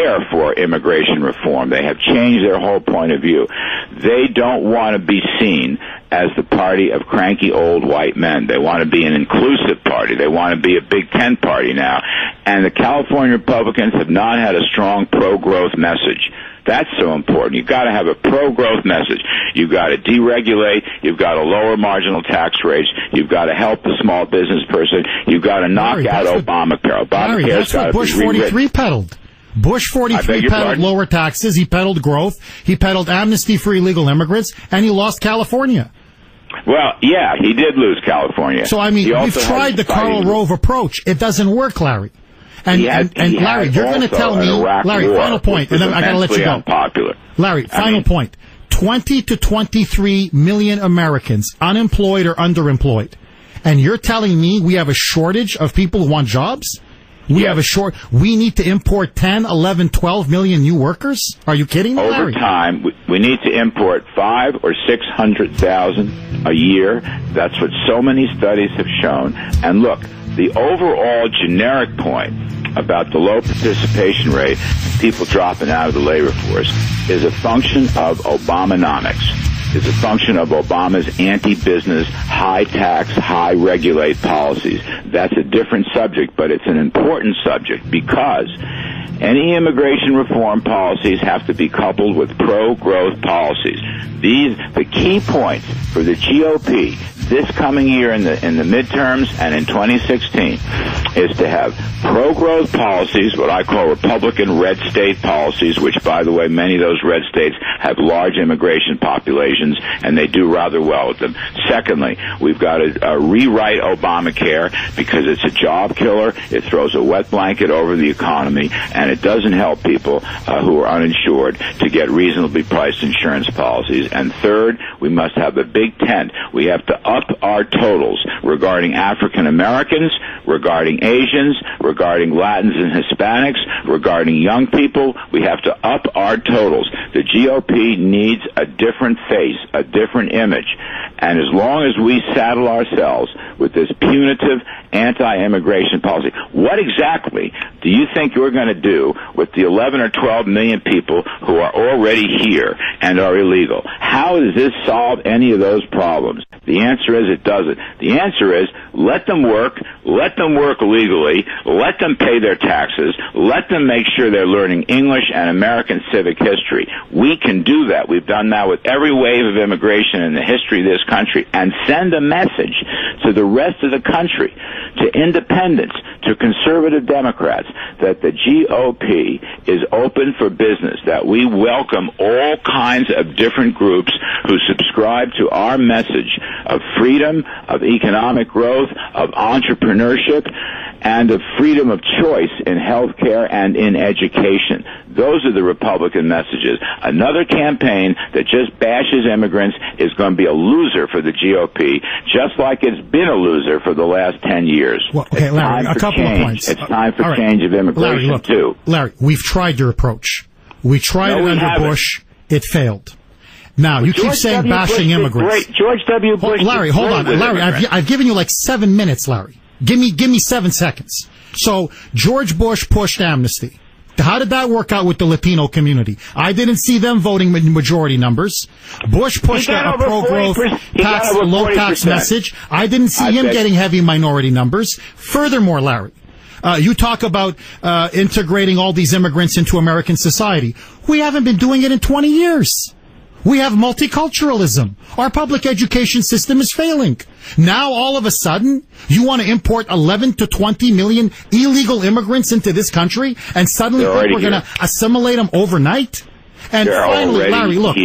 are for immigration reform. They have changed their whole point of view. They don't want to be seen as the party of cranky old white men. They want to be an inclusive party. They want to be a Big Ten party now. And the California Republicans have not had a strong pro-growth message. That's so important. You've got to have a pro-growth message. You've got to deregulate. You've got to lower marginal tax rates. You've got to help the small business person. You've got to knock out Obamacare. That's what Bush 43 peddled. Bush 43 peddled lower taxes. He peddled growth. He peddled amnesty for illegal immigrants, and he lost California. Well, yeah, he did lose California. So, I mean, we've tried the Karl Rove approach. It doesn't work, Larry. And Larry, you're going to tell me, Larry, final point, and then I got to let you go. Unpopular. Larry, final point. 20 to 23 million Americans unemployed or underemployed. And you're telling me we have a shortage of people who want jobs? We need to import 10, 11, 12 million new workers? Are you kidding me, Larry? Over time, we need to import 500,000 or 600,000 a year. That's what so many studies have shown. And look, the overall generic point about the low participation rate, people dropping out of the labor force, is a function of Obamonomics. Is a function of Obama's anti-business, high-tax, high-regulate policies. That's a different subject, but it's an important subject because any immigration reform policies have to be coupled with pro-growth policies. The key points for the GOP this coming year in the midterms and in 2016 is to have pro-growth policies, what I call Republican red state policies, which, by the way, many of those red states have large immigration populations, and they do rather well with them. Secondly, we've got to rewrite Obamacare because it's a job killer. It throws a wet blanket over the economy, and it doesn't help people who are uninsured to get reasonably priced insurance policies. And third, we must have a big tent. We have to up our totals regarding African Americans, regarding Asians, regarding Latins and Hispanics, regarding young people. We have to up our totals. The GOP needs a different face, a different image. And as long as we saddle ourselves with this punitive anti-immigration policy, what exactly do you think you're going to do with the 11 or 12 million people who are already here and are illegal? How does this solve any of those problems? The answer is it doesn't. The answer is let them work legally, let them pay their taxes, let them make sure they're learning English and American civic history. We can do that. We've done that with every wave of immigration in the history of this country, and send a message to the rest of the country, to independents, to conservative Democrats, that the GOP is open for business, that we welcome all kinds of different groups who subscribe to our message of freedom, of economic growth, of entrepreneurship, and of freedom of choice in health care and in education. Those are the Republican messages. Another campaign that just bashes immigrants is going to be a loser for the GOP, just like it's been a loser for the last 10 years. Well, okay, Larry, a couple of points. It's time for change of immigration, Larry, too. Larry, we've tried your approach. We tried it under Bush. It failed. Now, you keep saying bashing immigrants. George W. Bush. Larry, hold on. Larry, I've given you like 7 minutes, Larry. Give me 7 seconds. So, George Bush pushed amnesty. How did that work out with the Latino community? I didn't see them voting in majority numbers. Bush pushed a pro-growth tax, low tax message. I didn't see him getting heavy minority numbers. Furthermore, Larry, you talk about integrating all these immigrants into American society. We haven't been doing it in 20 years. We have multiculturalism. Our public education system is failing. Now, all of a sudden, you want to import 11 to 20 million illegal immigrants into this country, and suddenly think we're going to assimilate them overnight? And finally, Larry, look.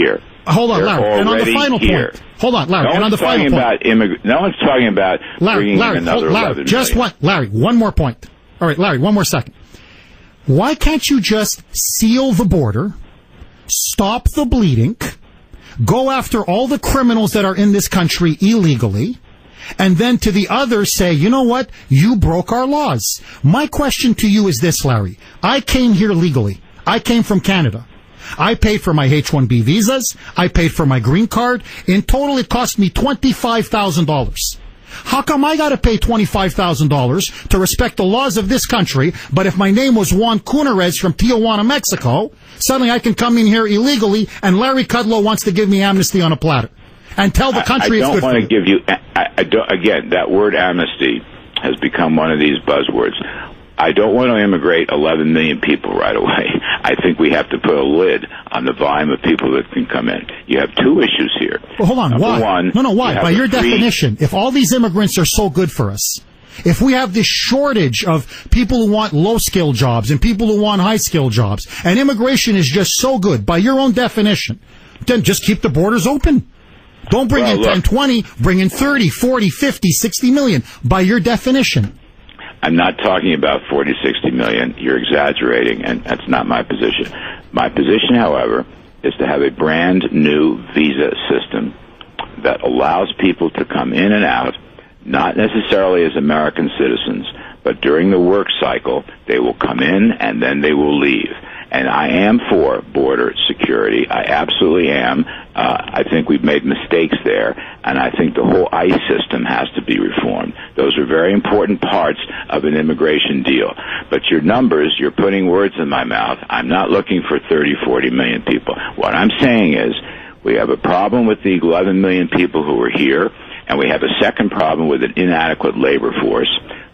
Hold on, Larry. And on the final point. Hold on, Larry. And on the final point. No one's talking about bringing in another 11 million. Larry, one more point. All right, Larry, one more second. Why can't you just seal the border, stop the bleeding, go after all the criminals that are in this country illegally, and then to the others say, you know what? You broke our laws. My question to you is this, Larry. I came here legally. I came from Canada. I paid for my H-1B visas. I paid for my green card. In total, it cost me $25,000. How come I got to pay $25,000 to respect the laws of this country, but if my name was Juan Kuhner from Tijuana, Mexico, suddenly I can come in here illegally, and Larry Kudlow wants to give me amnesty on a platter and tell the country it's good for me? I don't want to give you... Again, that word amnesty has become one of these buzzwords. I don't want to immigrate 11 million people right away. I think we have to put a lid on the volume of people that can come in. You have two issues here. Well, hold on. Number why? One, why? By your definition, if all these immigrants are so good for us, if we have this shortage of people who want low-skill jobs and people who want high-skill jobs, and immigration is just so good, by your own definition, then just keep the borders open. Don't bring in 10, 20, bring in 30, 40, 50, 60 million, by your definition. I'm not talking about 40, 60 million. You're exaggerating, and that's not my position. My position, however, is to have a brand new visa system that allows people to come in and out, not necessarily as American citizens, but during the work cycle, they will come in and then they will leave. And I am for border security. I absolutely am. I think we've made mistakes there, and I think the whole ICE system has to be reformed. Those are very important parts of an immigration deal. But your numbers, you're putting words in my mouth. I'm not looking for 30, 40 million people. What I'm saying is we have a problem with the 11 million people who are here, and we have a second problem with an inadequate labor force.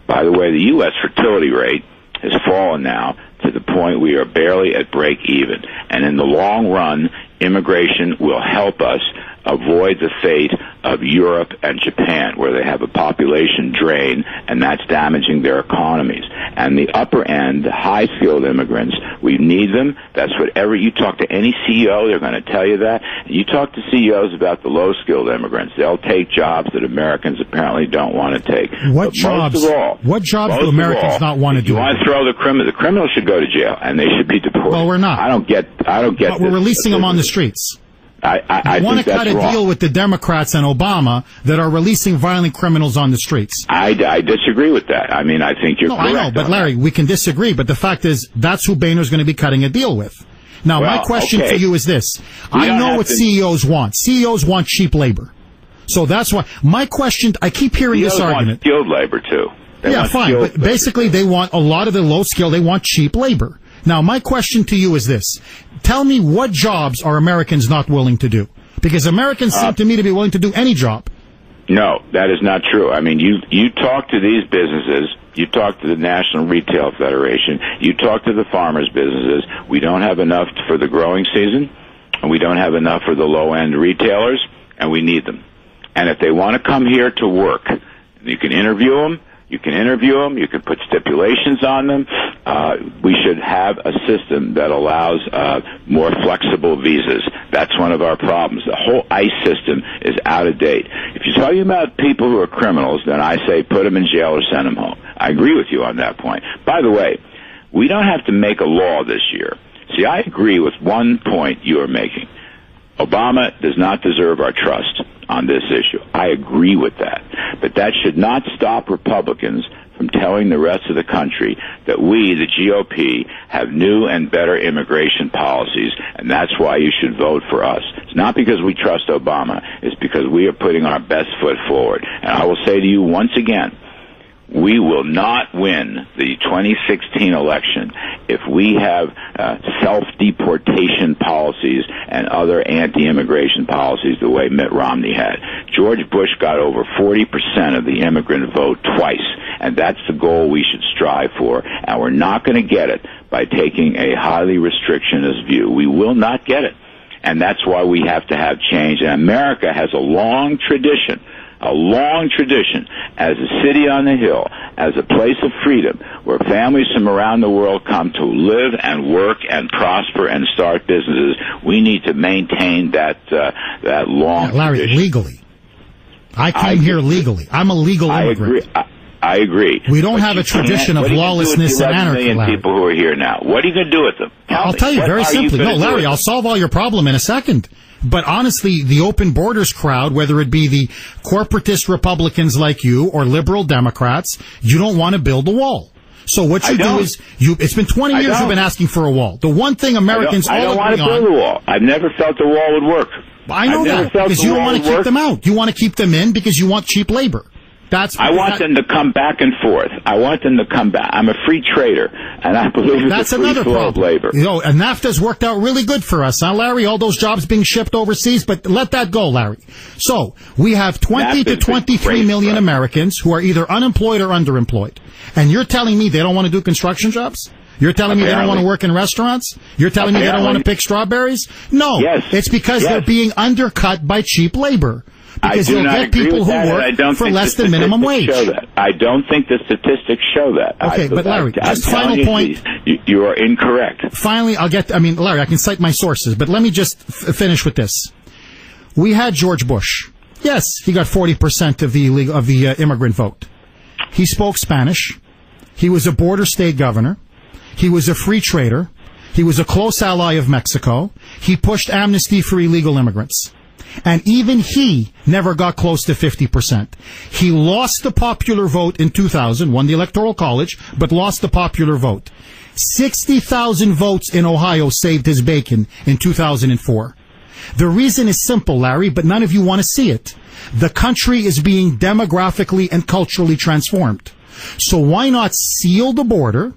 By the way, the U.S. fertility rate has fallen now to the point we are barely at break even. And in the long run, immigration will help us avoid the fate of Europe and Japan, where they have a population drain, and that's damaging their economies. And the upper end, the high-skilled immigrants, we need them. That's whatever you talk to any CEO, they're going to tell you that. And you talk to CEOs about the low-skilled immigrants, they'll take jobs that Americans apparently don't want to take. What jobs do Americans not want to do? You want to throw the criminals should go to jail, and they should be deported. Well, we're not. I don't get. But we're releasing them on the streets. I want to cut a wrong. deal with the Democrats and Obama that are releasing violent criminals on the streets. I disagree with that. I mean, I think you're correct. I know, but Larry, we can disagree. But the fact is, that's who Boehner's going to be cutting a deal with. Now, my question to you is this. I know what CEOs want. CEOs want cheap labor. So that's why. My question, I keep hearing CEOs this argument. Want skilled labor, too. Yeah, fine. But basically, they want a lot of the low skill. They want cheap labor. Now, my question to you is this. Tell me what jobs are Americans not willing to do? Because Americans seem to me to be willing to do any job. No, that is not true. I mean, you talk to these businesses, you talk to the National Retail Federation, you talk to the farmers' businesses. We don't have enough for the growing season, and we don't have enough for the low-end retailers, and we need them. And if they want to come here to work, you can interview them. You can put stipulations on them. We should have a system that allows more flexible visas. That's one of our problems. The whole ICE system is out of date. If you're talking about people who are criminals, then I say put them in jail or send them home. I agree with you on that point. By the way, we don't have to make a law this year. See, I agree with one point you are making. Obama does not deserve our trust on this issue. I agree with that. But that should not stop Republicans from telling the rest of the country that we, the GOP, have new and better immigration policies, and that's why you should vote for us. It's not because we trust Obama. It's because we are putting our best foot forward. And I will say to you once again, we will not win the 2016 election if we have self-deportation policies and other anti-immigration policies the way Mitt Romney had. George Bush got over 40% of the immigrant vote twice, and that's the goal we should strive for, and we're not going to get it by taking a highly restrictionist view. We will not get it, and that's why we have to have change. And America has a long tradition as a city on the hill, as a place of freedom, where families from around the world come to live and work and prosper and start businesses. We need to maintain that long Larry, tradition. Legally. I came here legally. I'm a legal immigrant. I agree. We don't have a tradition of lawlessness and anarchy, Larry. Larry. People who are here now. What are you going to do with them? I'll tell you very simply. No, Larry, I'll solve all your problem in a second. But honestly, the open borders crowd, whether it be the corporatist Republicans like you or liberal Democrats, you don't want to build a wall. So what you do is, it's been 20 years you've been asking for a wall. The one thing Americans all agree on... I don't want to build a wall. I've never felt the wall would work. I know that, because you don't want to keep them out. You want to keep them in because you want cheap labor. I want them to come back and forth. I want them to come back. I'm a free trader, and I believe in the free flow of labor. You know, and NAFTA's worked out really good for us, huh, Larry? All those jobs being shipped overseas, but let that go, Larry. So, we have 20 to 23 million Americans who are either unemployed or underemployed. And you're telling me they don't want to do construction jobs? You're telling me they don't want to work in restaurants? You're telling me they don't want to pick strawberries? No. Yes. It's because they're being undercut by cheap labor. Because you'll get people who work for less than minimum wage. I don't think the statistics show that. Okay, but Larry, just final point. You are incorrect. Finally, Larry, I can cite my sources, but let me just finish with this. We had George Bush. Yes, he got 40% of the immigrant vote. He spoke Spanish. He was a border state governor. He was a free trader. He was a close ally of Mexico. He pushed amnesty for illegal immigrants. And even he never got close to 50%. He lost the popular vote in 2000, won the Electoral College, but lost the popular vote. 60,000 votes in Ohio saved his bacon in 2004. The reason is simple, Larry, but none of you want to see it. The country is being demographically and culturally transformed. So why not seal the border?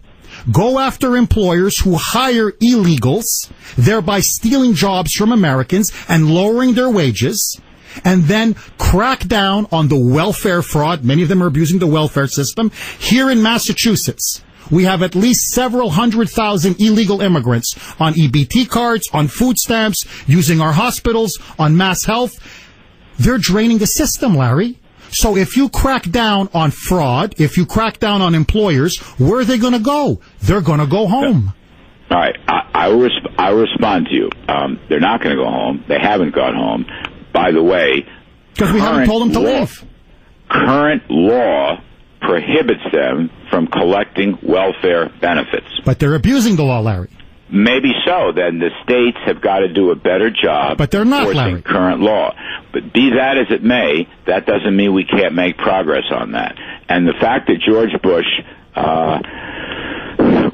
Go after employers who hire illegals, thereby stealing jobs from Americans and lowering their wages, and then crack down on the welfare fraud. Many of them are abusing the welfare system. Here in Massachusetts, we have at least several 100,000 illegal immigrants on EBT cards, on food stamps, using our hospitals, on mass health. They're draining the system, Larry. So if you crack down on fraud, if you crack down on employers, where are they going to go? They're going to go home. All right. I will respond to you. They're not going to go home. They haven't gone home. By the way, because we haven't told them to leave. Current law prohibits them from collecting welfare benefits. But they're abusing the law, Larry. Maybe so. Then the states have got to do a better job. But they're not, enforcing Larry. Current law. But be that as it may, that doesn't mean we can't make progress on that. And the fact that George Bush,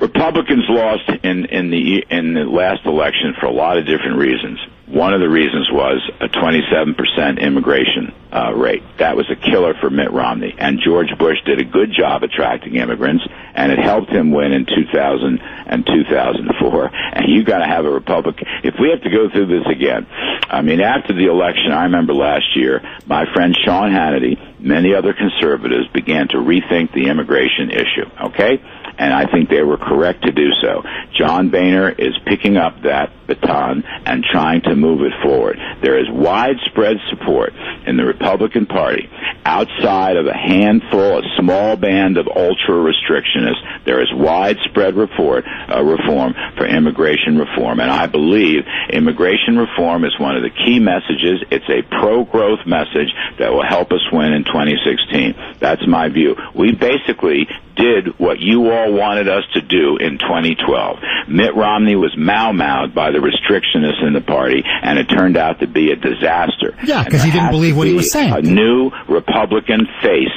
Republicans lost in the last election for a lot of different reasons. One of the reasons was a 27% immigration rate. That was a killer for Mitt Romney. And George Bush did a good job attracting immigrants, and it helped him win in 2000 and 2004. And you got to have a Republican. If we have to go through this again, I mean, after the election, I remember last year, my friend Sean Hannity, many other conservatives began to rethink the immigration issue, okay? And I think they were correct to do so. John Boehner is picking up that baton and trying to move it forward. There is widespread support in the Republican Party outside of a handful, a small band of ultra-restrictionists. There is widespread reform for immigration reform. And I believe immigration reform is one of the key messages. It's a pro-growth message that will help us win in 2016. That's my view. We basically did what you all wanted us to do in 2012. Mitt Romney was mau-maued by the restrictionists in the party, and it turned out to be a disaster. Yeah, because he didn't believe what he was saying. A new Republican face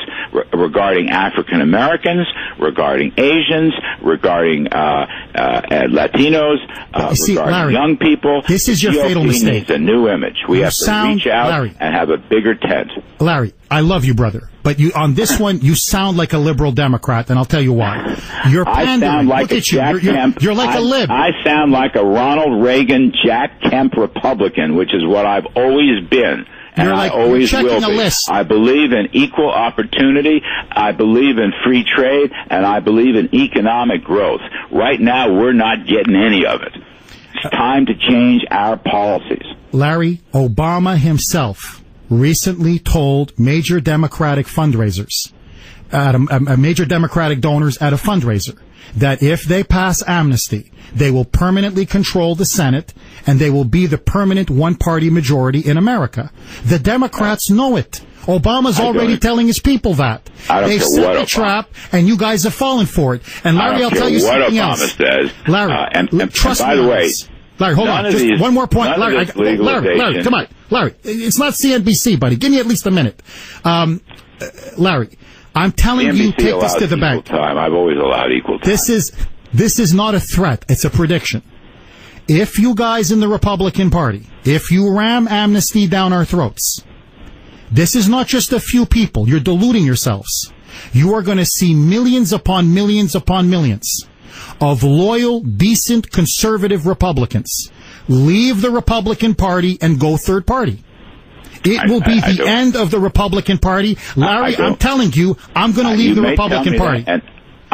regarding African Americans, regarding Asians, regarding Latinos, regarding Larry, young people. This is your fatal mistake. It's a new image. We have to reach out and have a bigger tent. Larry, I love you, brother, but you on this one, you sound like a liberal Democrat, and I'll tell you why. You're pandering. I sound like Look a at you. Jack Kemp. You're like a lib. I sound like a Ronald Reagan, Jack Kemp Republican, which is what I've always been. And You're like, I always you're checking will be. a list. I believe in equal opportunity. I believe in free trade, and I believe in economic growth. Right now, we're not getting any of it. It's time to change our policies. Larry, Obama himself recently told major Democratic fundraisers, major Democratic donors at a fundraiser, that if they pass amnesty, they will permanently control the Senate and they will be the permanent one-party majority in America. The Democrats know it. Obama's already telling his people that. They've set the trap, and you guys have fallen for it. And Larry, I'll tell you something else. Says, Larry, trust me. By the way, Larry, hold on. Just one more point. Larry, Larry, come on. Larry, it's not CNBC, buddy. Give me at least a minute. Larry, I'm telling you, take this to the bank. Time. I've always allowed equal time. This is not a threat. It's a prediction. If you guys in the Republican Party, if you ram amnesty down our throats, this is not just a few people. You're deluding yourselves. You are going to see millions upon millions upon millions of loyal, decent, conservative Republicans leave the Republican Party and go third party. It will be the end of the Republican Party. Larry, I'm telling you, I'm going to leave the Republican Party.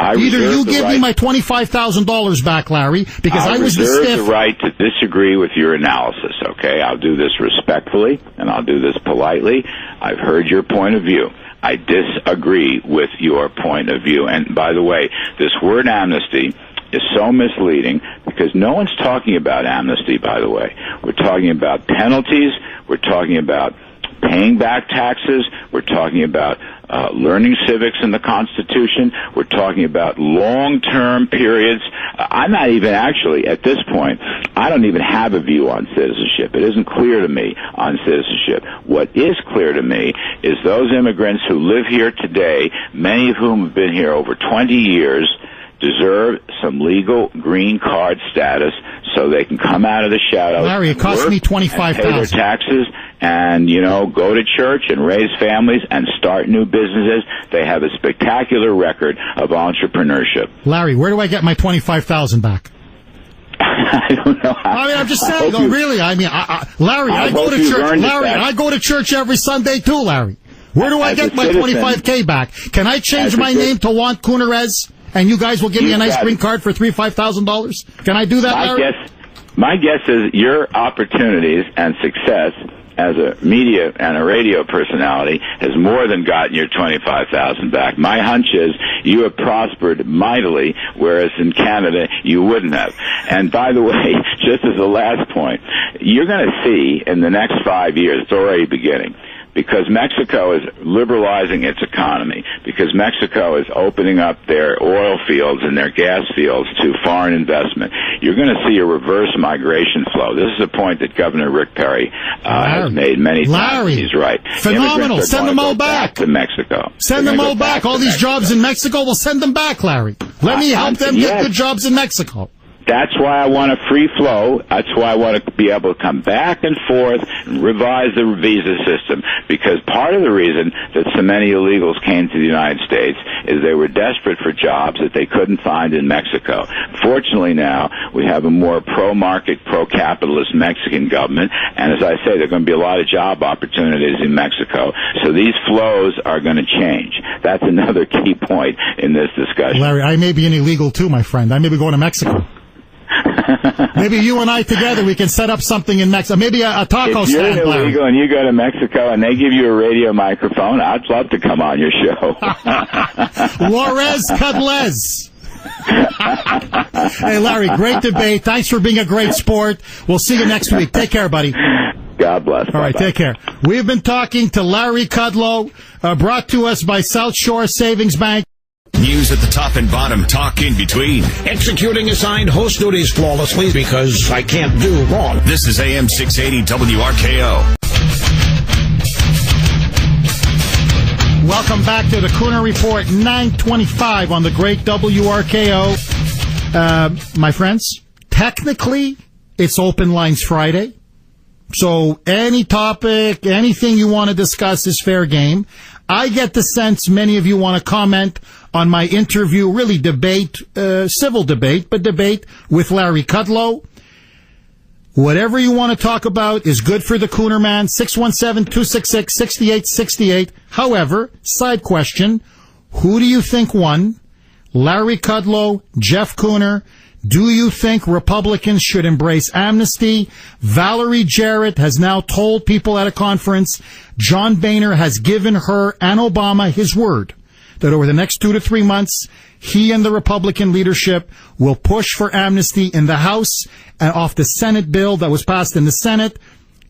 Either you give me my $25,000 back, Larry, because I was the stiff. I reserve the right to disagree with your analysis, okay? I'll do this respectfully, and I'll do this politely. I've heard your point of view. I disagree with your point of view. And by the way, this word amnesty is so misleading because no one's talking about amnesty, by the way. We're talking about penalties. We're talking about paying back taxes. We're talking about learning civics in the Constitution. We're talking about long-term periods. I'm not even actually, at this point, I don't even have a view on citizenship. It isn't clear to me on citizenship. What is clear to me is those immigrants who live here today, many of whom have been here over 20 years, deserve some legal green card status so they can come out of the shadows. Larry, it cost me $25,000. Pay their taxes and, go to church and raise families and start new businesses. They have a spectacular record of entrepreneurship. Larry, where do I get my $25,000 back? I don't know. I'm just saying. Really? Larry, I go to church. Larry, I go to church every Sunday too, Larry. Where do I get my $25K back? Can I change my name to Juan Kuhner, and you guys will give me a nice green card for $5,000? Can I do that, Larry? My guess is your opportunities and success as a media and a radio personality has more than gotten your $25,000 back. My hunch is you have prospered mightily, whereas in Canada you wouldn't have. And by the way, just as a last point, you're going to see in the next 5 years, it's already beginning, because Mexico is liberalizing its economy, because Mexico is opening up their oil fields and their gas fields to foreign investment. You're going to see a reverse migration flow. This is a point that Governor Rick Perry has made many times. He's right. Phenomenal. Send them all back to Mexico. Send them all back. All these jobs in Mexico, we'll send them back, Larry. Let me help them get good jobs in Mexico. That's why I want a free flow. That's why I want to be able to come back and forth and revise the visa system. Because part of the reason that so many illegals came to the United States is they were desperate for jobs that they couldn't find in Mexico. Fortunately now, we have a more pro-market, pro-capitalist Mexican government, and as I say, there are going to be a lot of job opportunities in Mexico. So these flows are going to change. That's another key point in this discussion. Larry, I may be an illegal too, my friend. I may be going to Mexico. Maybe you and I together, we can set up something in Mexico. Maybe a taco stand. If you're illegal and you go to Mexico and they give you a radio microphone, I'd love to come on your show. Juarez Cadles. Hey, Larry, great debate. Thanks for being a great sport. We'll see you next week. Take care, buddy. God bless. All right, take care. We've been talking to Larry Kudlow, brought to us by South Shore Savings Bank. News at the top and bottom, talk in between. Executing assigned host duties flawlessly because I can't do wrong. This is AM 680 WRKO. Welcome back to the Kuhner Report, 9:25 on the great WRKO. My friends, technically, it's Open Lines Friday. So any topic, anything you want to discuss is fair game. I get the sense many of you want to comment on my interview, really debate, civil debate, but debate with Larry Kudlow. Whatever you want to talk about is good for the Kuhner Man, 617-266-6868. However, side question, who do you think won? Larry Kudlow, Jeff Kuhner? Do you think Republicans should embrace amnesty? Valerie Jarrett has now told people at a conference John Boehner has given her and Obama his word that over the next 2 to 3 months, he and the Republican leadership will push for amnesty in the House and off the Senate bill that was passed in the Senate.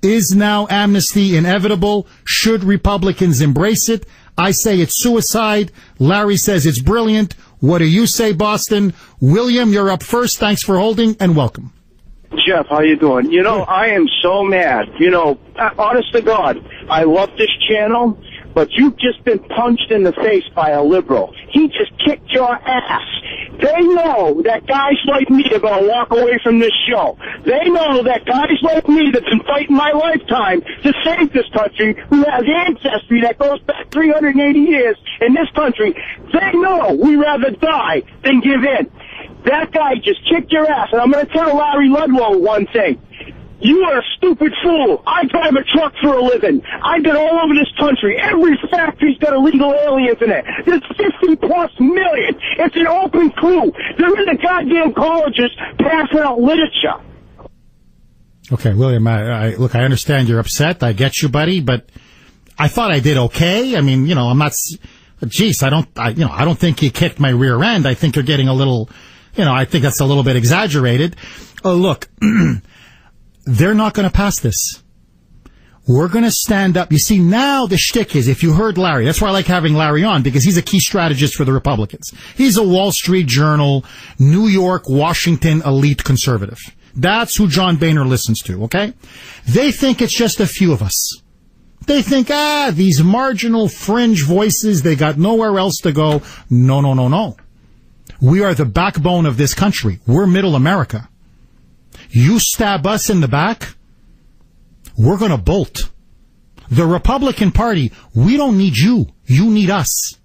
Is now amnesty inevitable? Should Republicans embrace it? I say it's suicide. Larry says it's brilliant. What do you say, Boston? William, you're up first. Thanks for holding, and welcome. Jeff, how you doing? You know, I am so mad. You know, honest to God, I love this channel, but you've just been punched in the face by a liberal. He just kicked your ass. They know that guys like me are going to walk away from this show. They know that guys like me that's been fighting my lifetime to save this country, who has ancestry that goes back 380 years in this country, they know we'd rather die than give in. That guy just kicked your ass, and I'm going to tell Larry Ludlow one thing. You are a stupid fool. I drive a truck for a living. I've been all over this country. Every factory's got illegal aliens in it. There's 50+ million. It's an open clue. They're in the goddamn colleges passing out literature. Okay, William, look, I understand you're upset. I get you, buddy, but I thought I did okay. I mean, you know, I'm not, geez, I don't think you kicked my rear end. I think you're getting a little, you know, I think that's a little bit exaggerated. Look, they're not going to pass this. We're going to stand up. You see, now the shtick is, if you heard Larry, that's why I like having Larry on, because he's a key strategist for the Republicans. He's a Wall Street Journal, New York, Washington elite conservative. That's who John Boehner listens to, okay? They think it's just a few of us. They think, these marginal fringe voices, they got nowhere else to go. No, no, no, no. We are the backbone of this country. We're middle America. You stab us in the back, we're going to bolt. The Republican Party, we don't need you. You need us.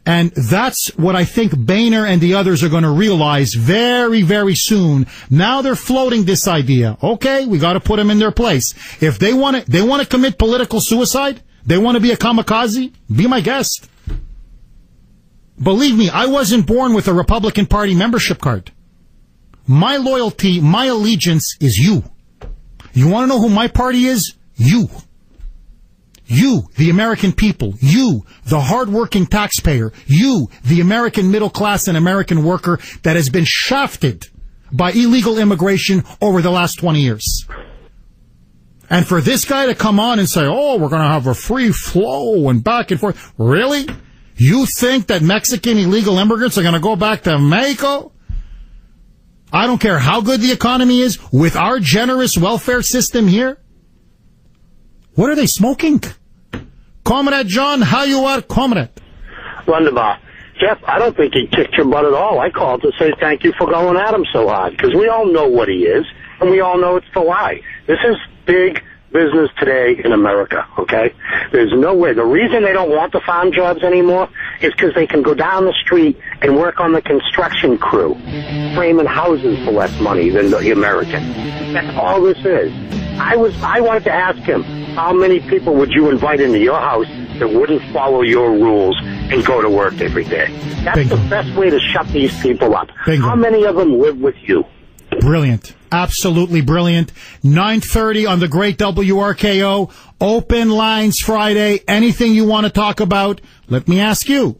And that's what I think Boehner and the others are going to realize very, very soon. Now they're floating this idea. Okay, we got to put them in their place. If they want to commit political suicide, they want to be a kamikaze, be my guest. Believe me, I wasn't born with a Republican Party membership card. My loyalty, my allegiance is you. You want to know who my party is? You. You, the American people. You, the hardworking taxpayer. You, the American middle class and American worker that has been shafted by illegal immigration over the last 20 years. And for this guy to come on and say, oh, we're going to have a free flow and back and forth. Really? You think that Mexican illegal immigrants are going to go back to Mexico? I don't care how good the economy is, with our generous welfare system here. What are they smoking? Comrade John, how you are, comrade? Wunderbar. Jeff, I don't think he kicked your butt at all. I called to say thank you for going at him so hard, because we all know what he is, and we all know it's the lie. This is big business today in America, okay? There's no way. The reason they don't want the farm jobs anymore is because they can go down the street and work on the construction crew, framing houses for less money than the American. That's all this is. I wanted to ask him, how many people would you invite into your house that wouldn't follow your rules and go to work every day? That's Bingo. the best way to shut these people up. Bingo. How many of them live with you? Brilliant. Absolutely brilliant. 9:30 on the great WRKO. Open lines Friday. Anything you want to talk about, let me ask you.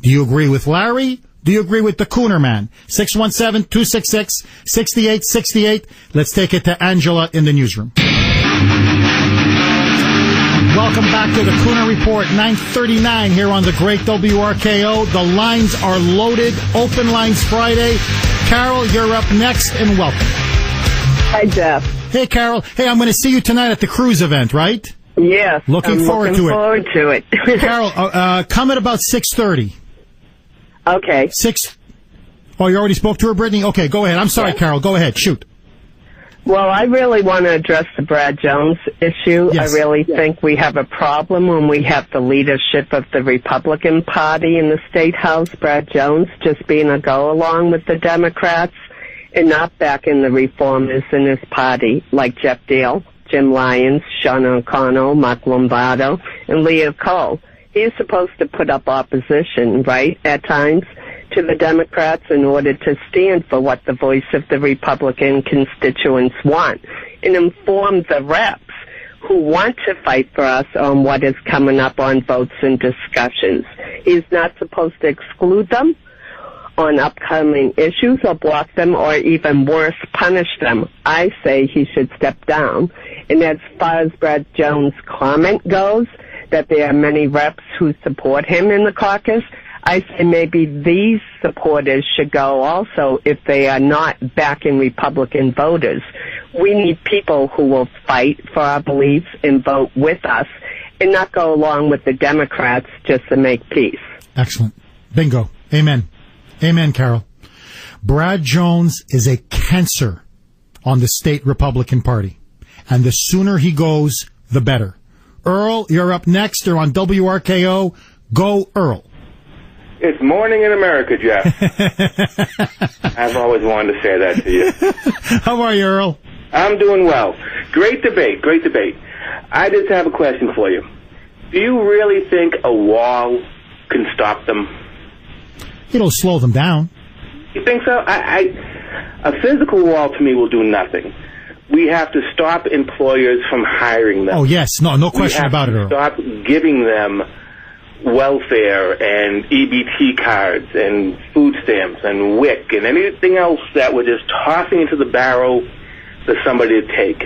Do you agree with Larry? Do you agree with the Kuhner man? 617-266-6868. Let's take it to Angela in the newsroom. Welcome back to the Kuhner Report, 9:39 here on the great WRKO. The lines are loaded. Open lines Friday. Carol, you're up next, and welcome. Hi, Jeff. Hey, Carol. Hey, I'm going to see you tonight at the cruise event, right? Yes. Looking forward to it. Carol, come at about 6:30. Okay. Oh, you already spoke to her, Brittany? Okay, go ahead. I'm sorry, yes. Carol. Go ahead. Shoot. Well, I really want to address the Brad Jones issue. Yes. I really think we have a problem when we have the leadership of the Republican Party in the State House, Brad Jones, just being a go-along with the Democrats and not backing the reformers in his party, like Jeff Deal, Jim Lyons, Sean O'Connell, Mark Lombardo, and Leo Cole. He's supposed to put up opposition, right, at times, to the Democrats in order to stand for what the voice of the Republican constituents want and inform the reps who want to fight for us on what is coming up on votes and discussions. He's not supposed to exclude them on upcoming issues or block them or even worse, punish them. I say he should step down. And as far as Brad Jones' comment goes, that there are many reps who support him in the caucus, I say maybe these supporters should go also if they are not backing Republican voters. We need people who will fight for our beliefs and vote with us and not go along with the Democrats just to make peace. Excellent. Bingo. Amen. Amen, Carol. Brad Jones is a cancer on the state Republican Party. And the sooner he goes, the better. Earl, you're up next. You're on WRKO. Go, Earl. It's morning in America, Jeff. I've always wanted to say that to you. How are you, Earl? I'm doing well. Great debate, great debate. I just have a question for you. Do you really think a wall can stop them? It'll slow them down. You think so? A physical wall to me will do nothing. We have to stop employers from hiring them. Oh, yes. No question about it, Earl. Stop giving them welfare and EBT cards and food stamps and WIC and anything else that we're just tossing into the barrel for somebody to take.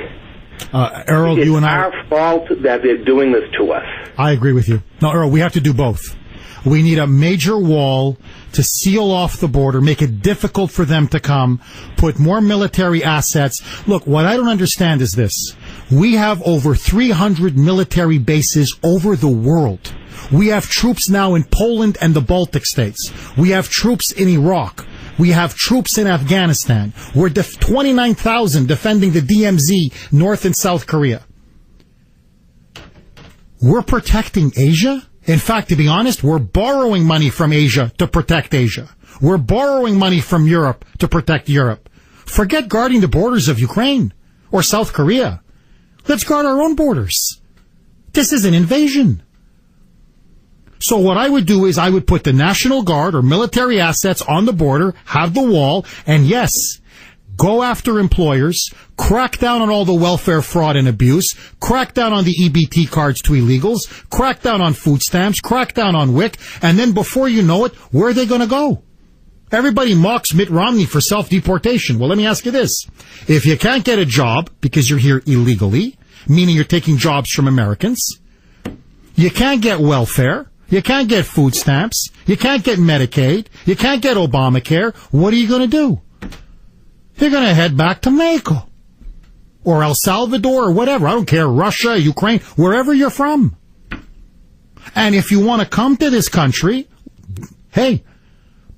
Earl, you and I... It's our fault that they're doing this to us. I agree with you. No, Earl, we have to do both. We need a major wall to seal off the border, make it difficult for them to come, put more military assets. Look, what I don't understand is this. We have over 300 military bases over the world. We have troops now in Poland and the Baltic states. We have troops in Iraq. We have troops in Afghanistan. We're 29,000 defending the DMZ, North and South Korea. We're protecting Asia? In fact, to be honest, we're borrowing money from Asia to protect Asia. We're borrowing money from Europe to protect Europe. Forget guarding the borders of Ukraine or South Korea. Let's guard our own borders. This is an invasion. So what I would do is I would put the National Guard or military assets on the border, have the wall, and yes, go after employers, crack down on all the welfare fraud and abuse, crack down on the EBT cards to illegals, crack down on food stamps, crack down on WIC, and then before you know it, where are they going to go? Everybody mocks Mitt Romney for self-deportation. Well, let me ask you this. If you can't get a job because you're here illegally, meaning you're taking jobs from Americans, you can't get welfare, you can't get food stamps, you can't get Medicaid, you can't get Obamacare, what are you going to do? You're going to head back to Mexico or El Salvador or whatever. I don't care, Russia, Ukraine, wherever you're from. And if you want to come to this country, hey,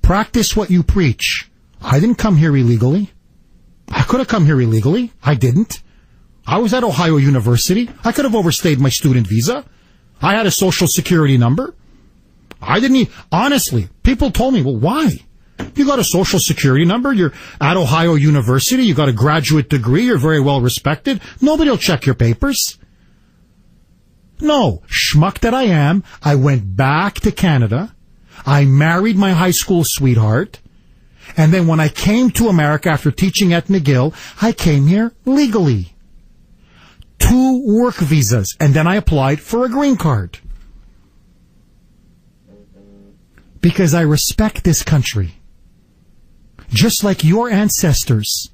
Practice what you preach. I didn't come here illegally. I could have come here illegally. I didn't. I was at Ohio University. I could have overstayed my student visa. I had a social security number. I didn't honestly, people told me, well, why? You got a social security number. You're at Ohio University. You got a graduate degree. You're very well respected. Nobody will check your papers. No, schmuck that I am. I went back to Canada. I married my high school sweetheart. And then when I came to America after teaching at McGill, I came here legally. 2 work visas. And then I applied for a green card. Because I respect this country. Just like your ancestors,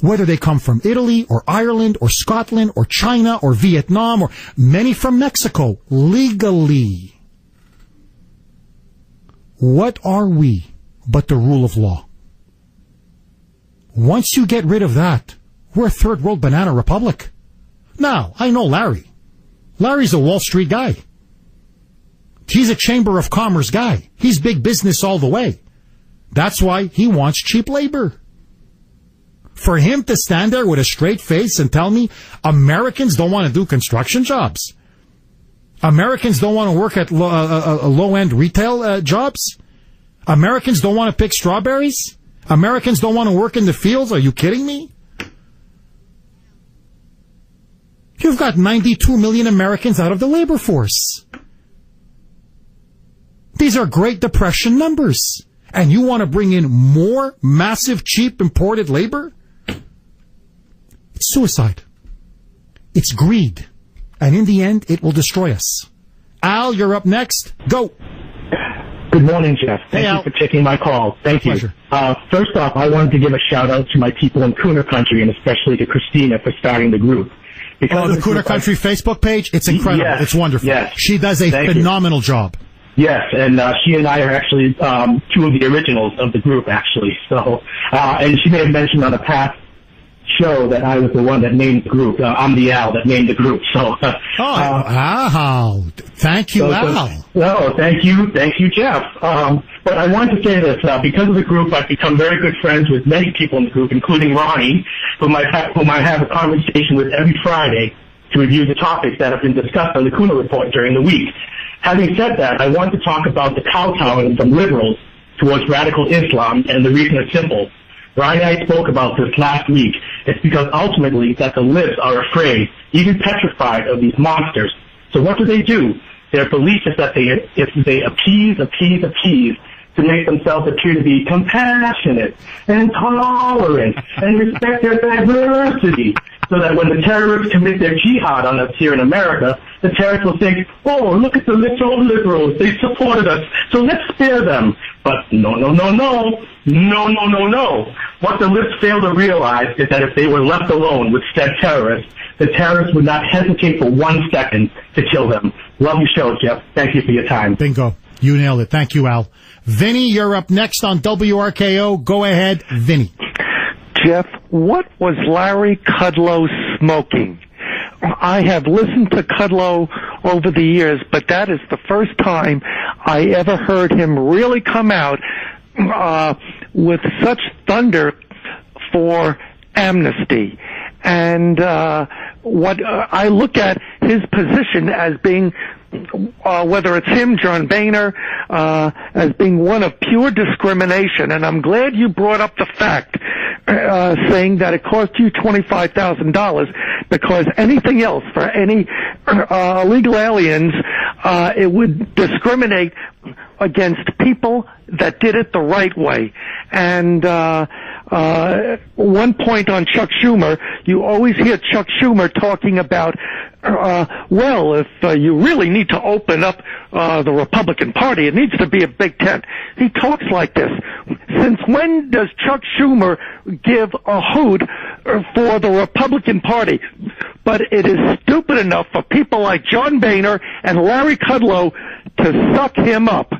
whether they come from Italy or Ireland or Scotland or China or Vietnam or many from Mexico, legally. What are we but the rule of law? Once you get rid of that, we're a third world banana republic. Now, I know Larry. Larry's a Wall Street guy. He's a Chamber of Commerce guy. He's big business all the way. That's why he wants cheap labor. For him to stand there with a straight face and tell me Americans don't want to do construction jobs. Americans don't want to work at low-end retail jobs. Americans don't want to pick strawberries. Americans don't want to work in the fields. Are you kidding me? You've got 92 million Americans out of the labor force. These are Great Depression numbers. And you want to bring in more massive, cheap, imported labor? It's suicide. It's greed. And in the end, it will destroy us. Al, you're up next. Go. Good morning, Jeff. Thank you for taking my call. Thank you. First off, I wanted to give a shout-out to my people in Kuhner Country, and especially to Christina for starting the group. The Kuhner Country Facebook page? It's incredible. Yes, it's wonderful. Yes. She does a phenomenal job. Yes, and she and I are actually 2 of the originals of the group, actually. So, and she may have mentioned on a past show that I was the one that named the group. I'm the Al that named the group. So, Al. Thank you, Al. No, thank you, Jeff. But I wanted to say this, because of the group, I've become very good friends with many people in the group, including Ronnie, whom I have a conversation with every Friday to review the topics that have been discussed on the Kuhner Report during the week. Having said that, I want to talk about the kowtowing from liberals towards radical Islam, and the reason is simple. Ryan and I spoke about this last week. It's because ultimately that the libs are afraid, even petrified of these monsters. So what do? Their belief is that if they appease to make themselves appear to be compassionate and tolerant and respect their diversity, so that when the terrorists commit their jihad on us here in America, the terrorists will think, oh, look at the literal liberals. They supported us, so let's spare them. But no. What the libs fail to realize is that if they were left alone with said terrorists, the terrorists would not hesitate for 1 second to kill them. Love your show, Jeff. Thank you for your time. Bingo. You nailed it. Thank you, Al. Vinny, you're up next on WRKO. Go ahead, Vinny. Jeff, what was Larry Kudlow smoking? I have listened to Kudlow over the years, but that is the first time I ever heard him really come out with such thunder for amnesty. And what I look at his position as being, whether it's him, John Boehner, as being one of pure discrimination. And I'm glad you brought up the fact, saying that it cost you $25,000, because anything else for any illegal aliens, it would discriminate against people that did it the right way. And one point on Chuck Schumer, you always hear Chuck Schumer talking about, well, if you really need to open up the Republican Party, it needs to be a big tent. He talks like this. Since when does Chuck Schumer give a hoot for the Republican Party? But it is stupid enough for people like John Boehner and Larry Kudlow to suck him up,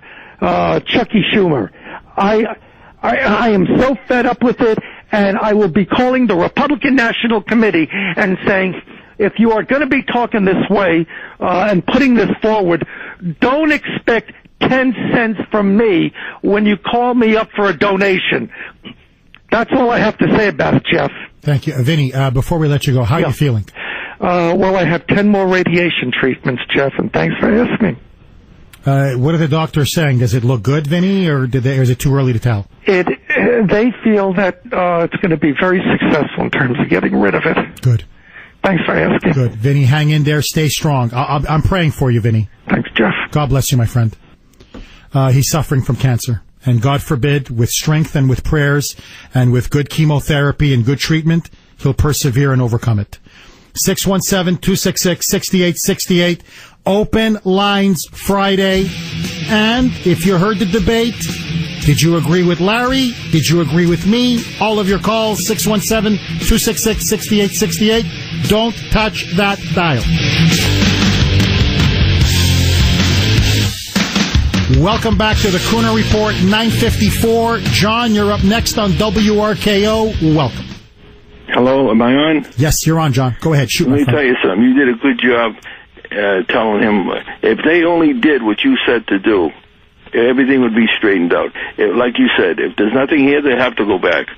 Chucky Schumer. I am so fed up with it, and I will be calling the Republican National Committee and saying, if you are going to be talking this way and putting this forward, don't expect 10 cents from me when you call me up for a donation. That's all I have to say about it, Jeff. Thank you. Vinny, before we let you go, how are you feeling? Well, I have 10 more radiation treatments, Jeff, and thanks for asking. What are the doctors saying? Does it look good, Vinny, or is it too early to tell? They feel that it's going to be very successful in terms of getting rid of it. Good. Thanks for asking. Good. Vinny, hang in there. Stay strong. I'm praying for you, Vinny. Thanks, Jeff. God bless you, my friend. He's suffering from cancer. And God forbid, with strength and with prayers and with good chemotherapy and good treatment, he'll persevere and overcome it. 617-266-6868. Open lines Friday. And if you heard the debate, did you agree with Larry? Did you agree with me? All of your calls, 617-266-6868. Don't touch that dial. Welcome back to the Kuhner Report, 9:54. John, you're up next on WRKO. Welcome. Hello, am I on? Yes, you're on, John. Go ahead, shoot. Let me tell you something. You did a good job telling him if they only did what you said to do, everything would be straightened out. Like you said, if there's nothing here, they have to go back.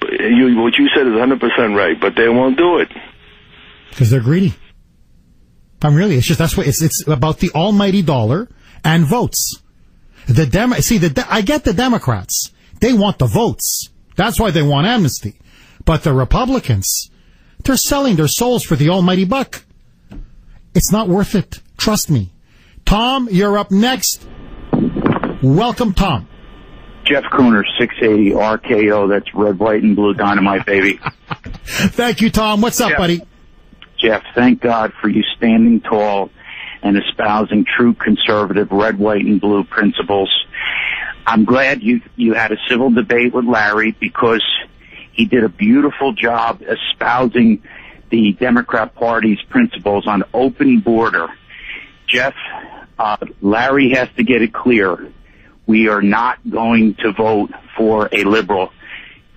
What you said is 100% right, but they won't do it. Because they're greedy. It's just, that's what, it's about the almighty dollar and votes. I get the Democrats. They want the votes. That's why they want amnesty. But the Republicans, they're selling their souls for the almighty buck. It's not worth it. Trust me. Tom, you're up next. Welcome, Tom. Jeff Kuhner, 680 RKO. That's red, white, and blue dynamite, baby. Thank you, Tom. What's up, buddy? Jeff, thank God for you standing tall and espousing true conservative red, white, and blue principles. I'm glad you had a civil debate with Larry because he did a beautiful job espousing the Democrat Party's principles on open border. Jeff, Larry has to get it clear. We are not going to vote for a liberal.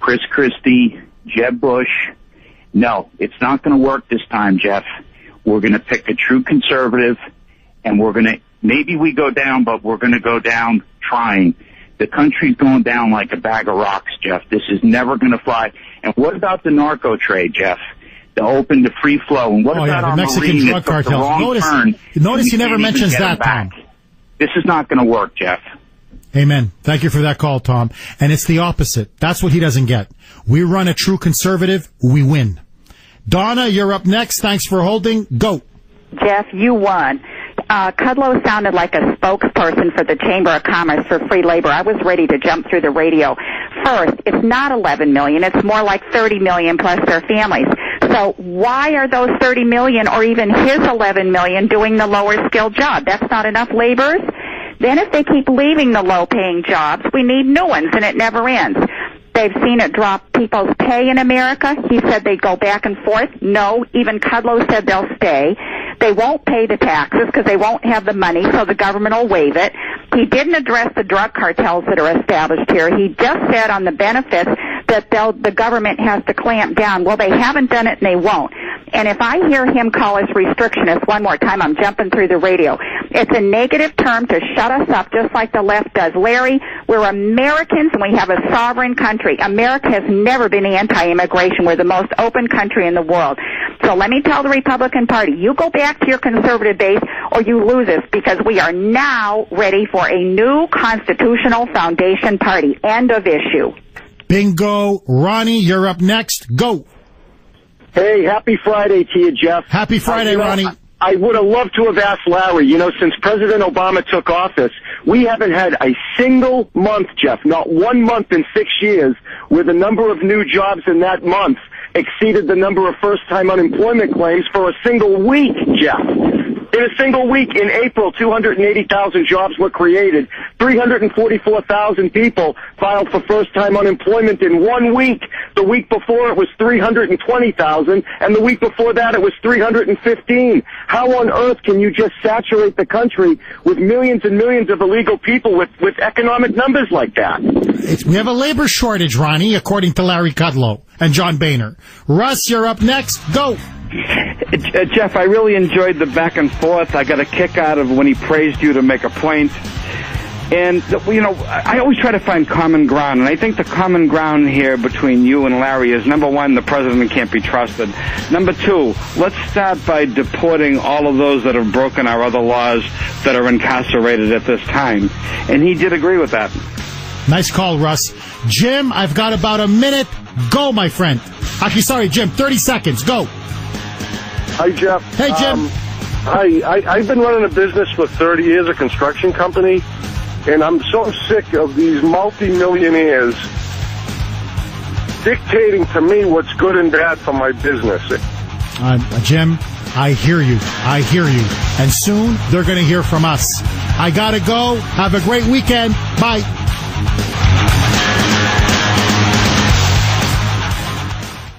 Chris Christie, Jeb Bush. No, it's not going to work this time, Jeff. We're going to pick a true conservative, and maybe we go down, but we're going to go down trying. The country's going down like a bag of rocks, Jeff. This is never going to fly. And what about the narco trade, Jeff? The open to free flow. And what about the our Mexican drug cartels? Notice he never mentions that, Tom. This is not going to work, Jeff. Amen. Thank you for that call, Tom. And it's the opposite. That's what he doesn't get. We run a true conservative, we win. Donna, you're up next. Thanks for holding. Go. Jeff, you won. Kudlow sounded like a spokesperson for the Chamber of Commerce for free labor. I was ready to jump through the radio. First, it's not 11 million. It's more like 30 million plus their families. So why are those 30 million or even his 11 million doing the lower skilled job? That's not enough laborers. Then if they keep leaving the low-paying jobs, we need new ones, and it never ends. They've seen it drop people's pay in America. He said they'd go back and forth. No, even Kudlow said they'll stay. They won't pay the taxes because they won't have the money, so the government will waive it. He didn't address the drug cartels that are established here. He just said on the benefits that the government has to clamp down. Well, they haven't done it, and they won't. And if I hear him call us restrictionists one more time, I'm jumping through the radio. It's a negative term to shut us up, just like the left does. Larry, we're Americans, and we have a sovereign country. America has never been anti-immigration. We're the most open country in the world. So let me tell the Republican Party, you go back to your conservative base or you lose us, because we are now ready for a new constitutional foundation party. End of issue. Bingo. Ronnie, you're up next. Go. Hey, happy Friday to you, Jeff. Happy Friday, Ronnie. I would have loved to have asked Larry, since President Obama took office, we haven't had a single month, Jeff, not 1 month in 6 years, where the number of new jobs in that month exceeded the number of first-time unemployment claims for a single week, Jeff. In a single week, in April, 280,000 jobs were created. 344,000 people filed for first-time unemployment in 1 week. The week before, it was 320,000, and the week before that, it was 315. How on earth can you just saturate the country with millions and millions of illegal people with economic numbers like that? We have a labor shortage, Ronnie, according to Larry Kudlow and John Boehner. Russ, you're up next. Go. Jeff, I really enjoyed the back and forth. I got a kick out of when he praised you to make a point. And, I always try to find common ground, and I think the common ground here between you and Larry is, number one, the president can't be trusted. Number two, let's start by deporting all of those that have broken our other laws that are incarcerated at this time. And he did agree with that. Nice call, Russ. Jim, I've got about a minute. Go, my friend. Actually, sorry, Jim, 30 seconds. Go. Hi, Jeff. Hey, Jim. I've been running a business for 30 years, a construction company, and I'm so sick of these multimillionaires dictating to me what's good and bad for my business. Jim, I hear you. I hear you. And soon, they're going to hear from us. I got to go. Have a great weekend. Bye.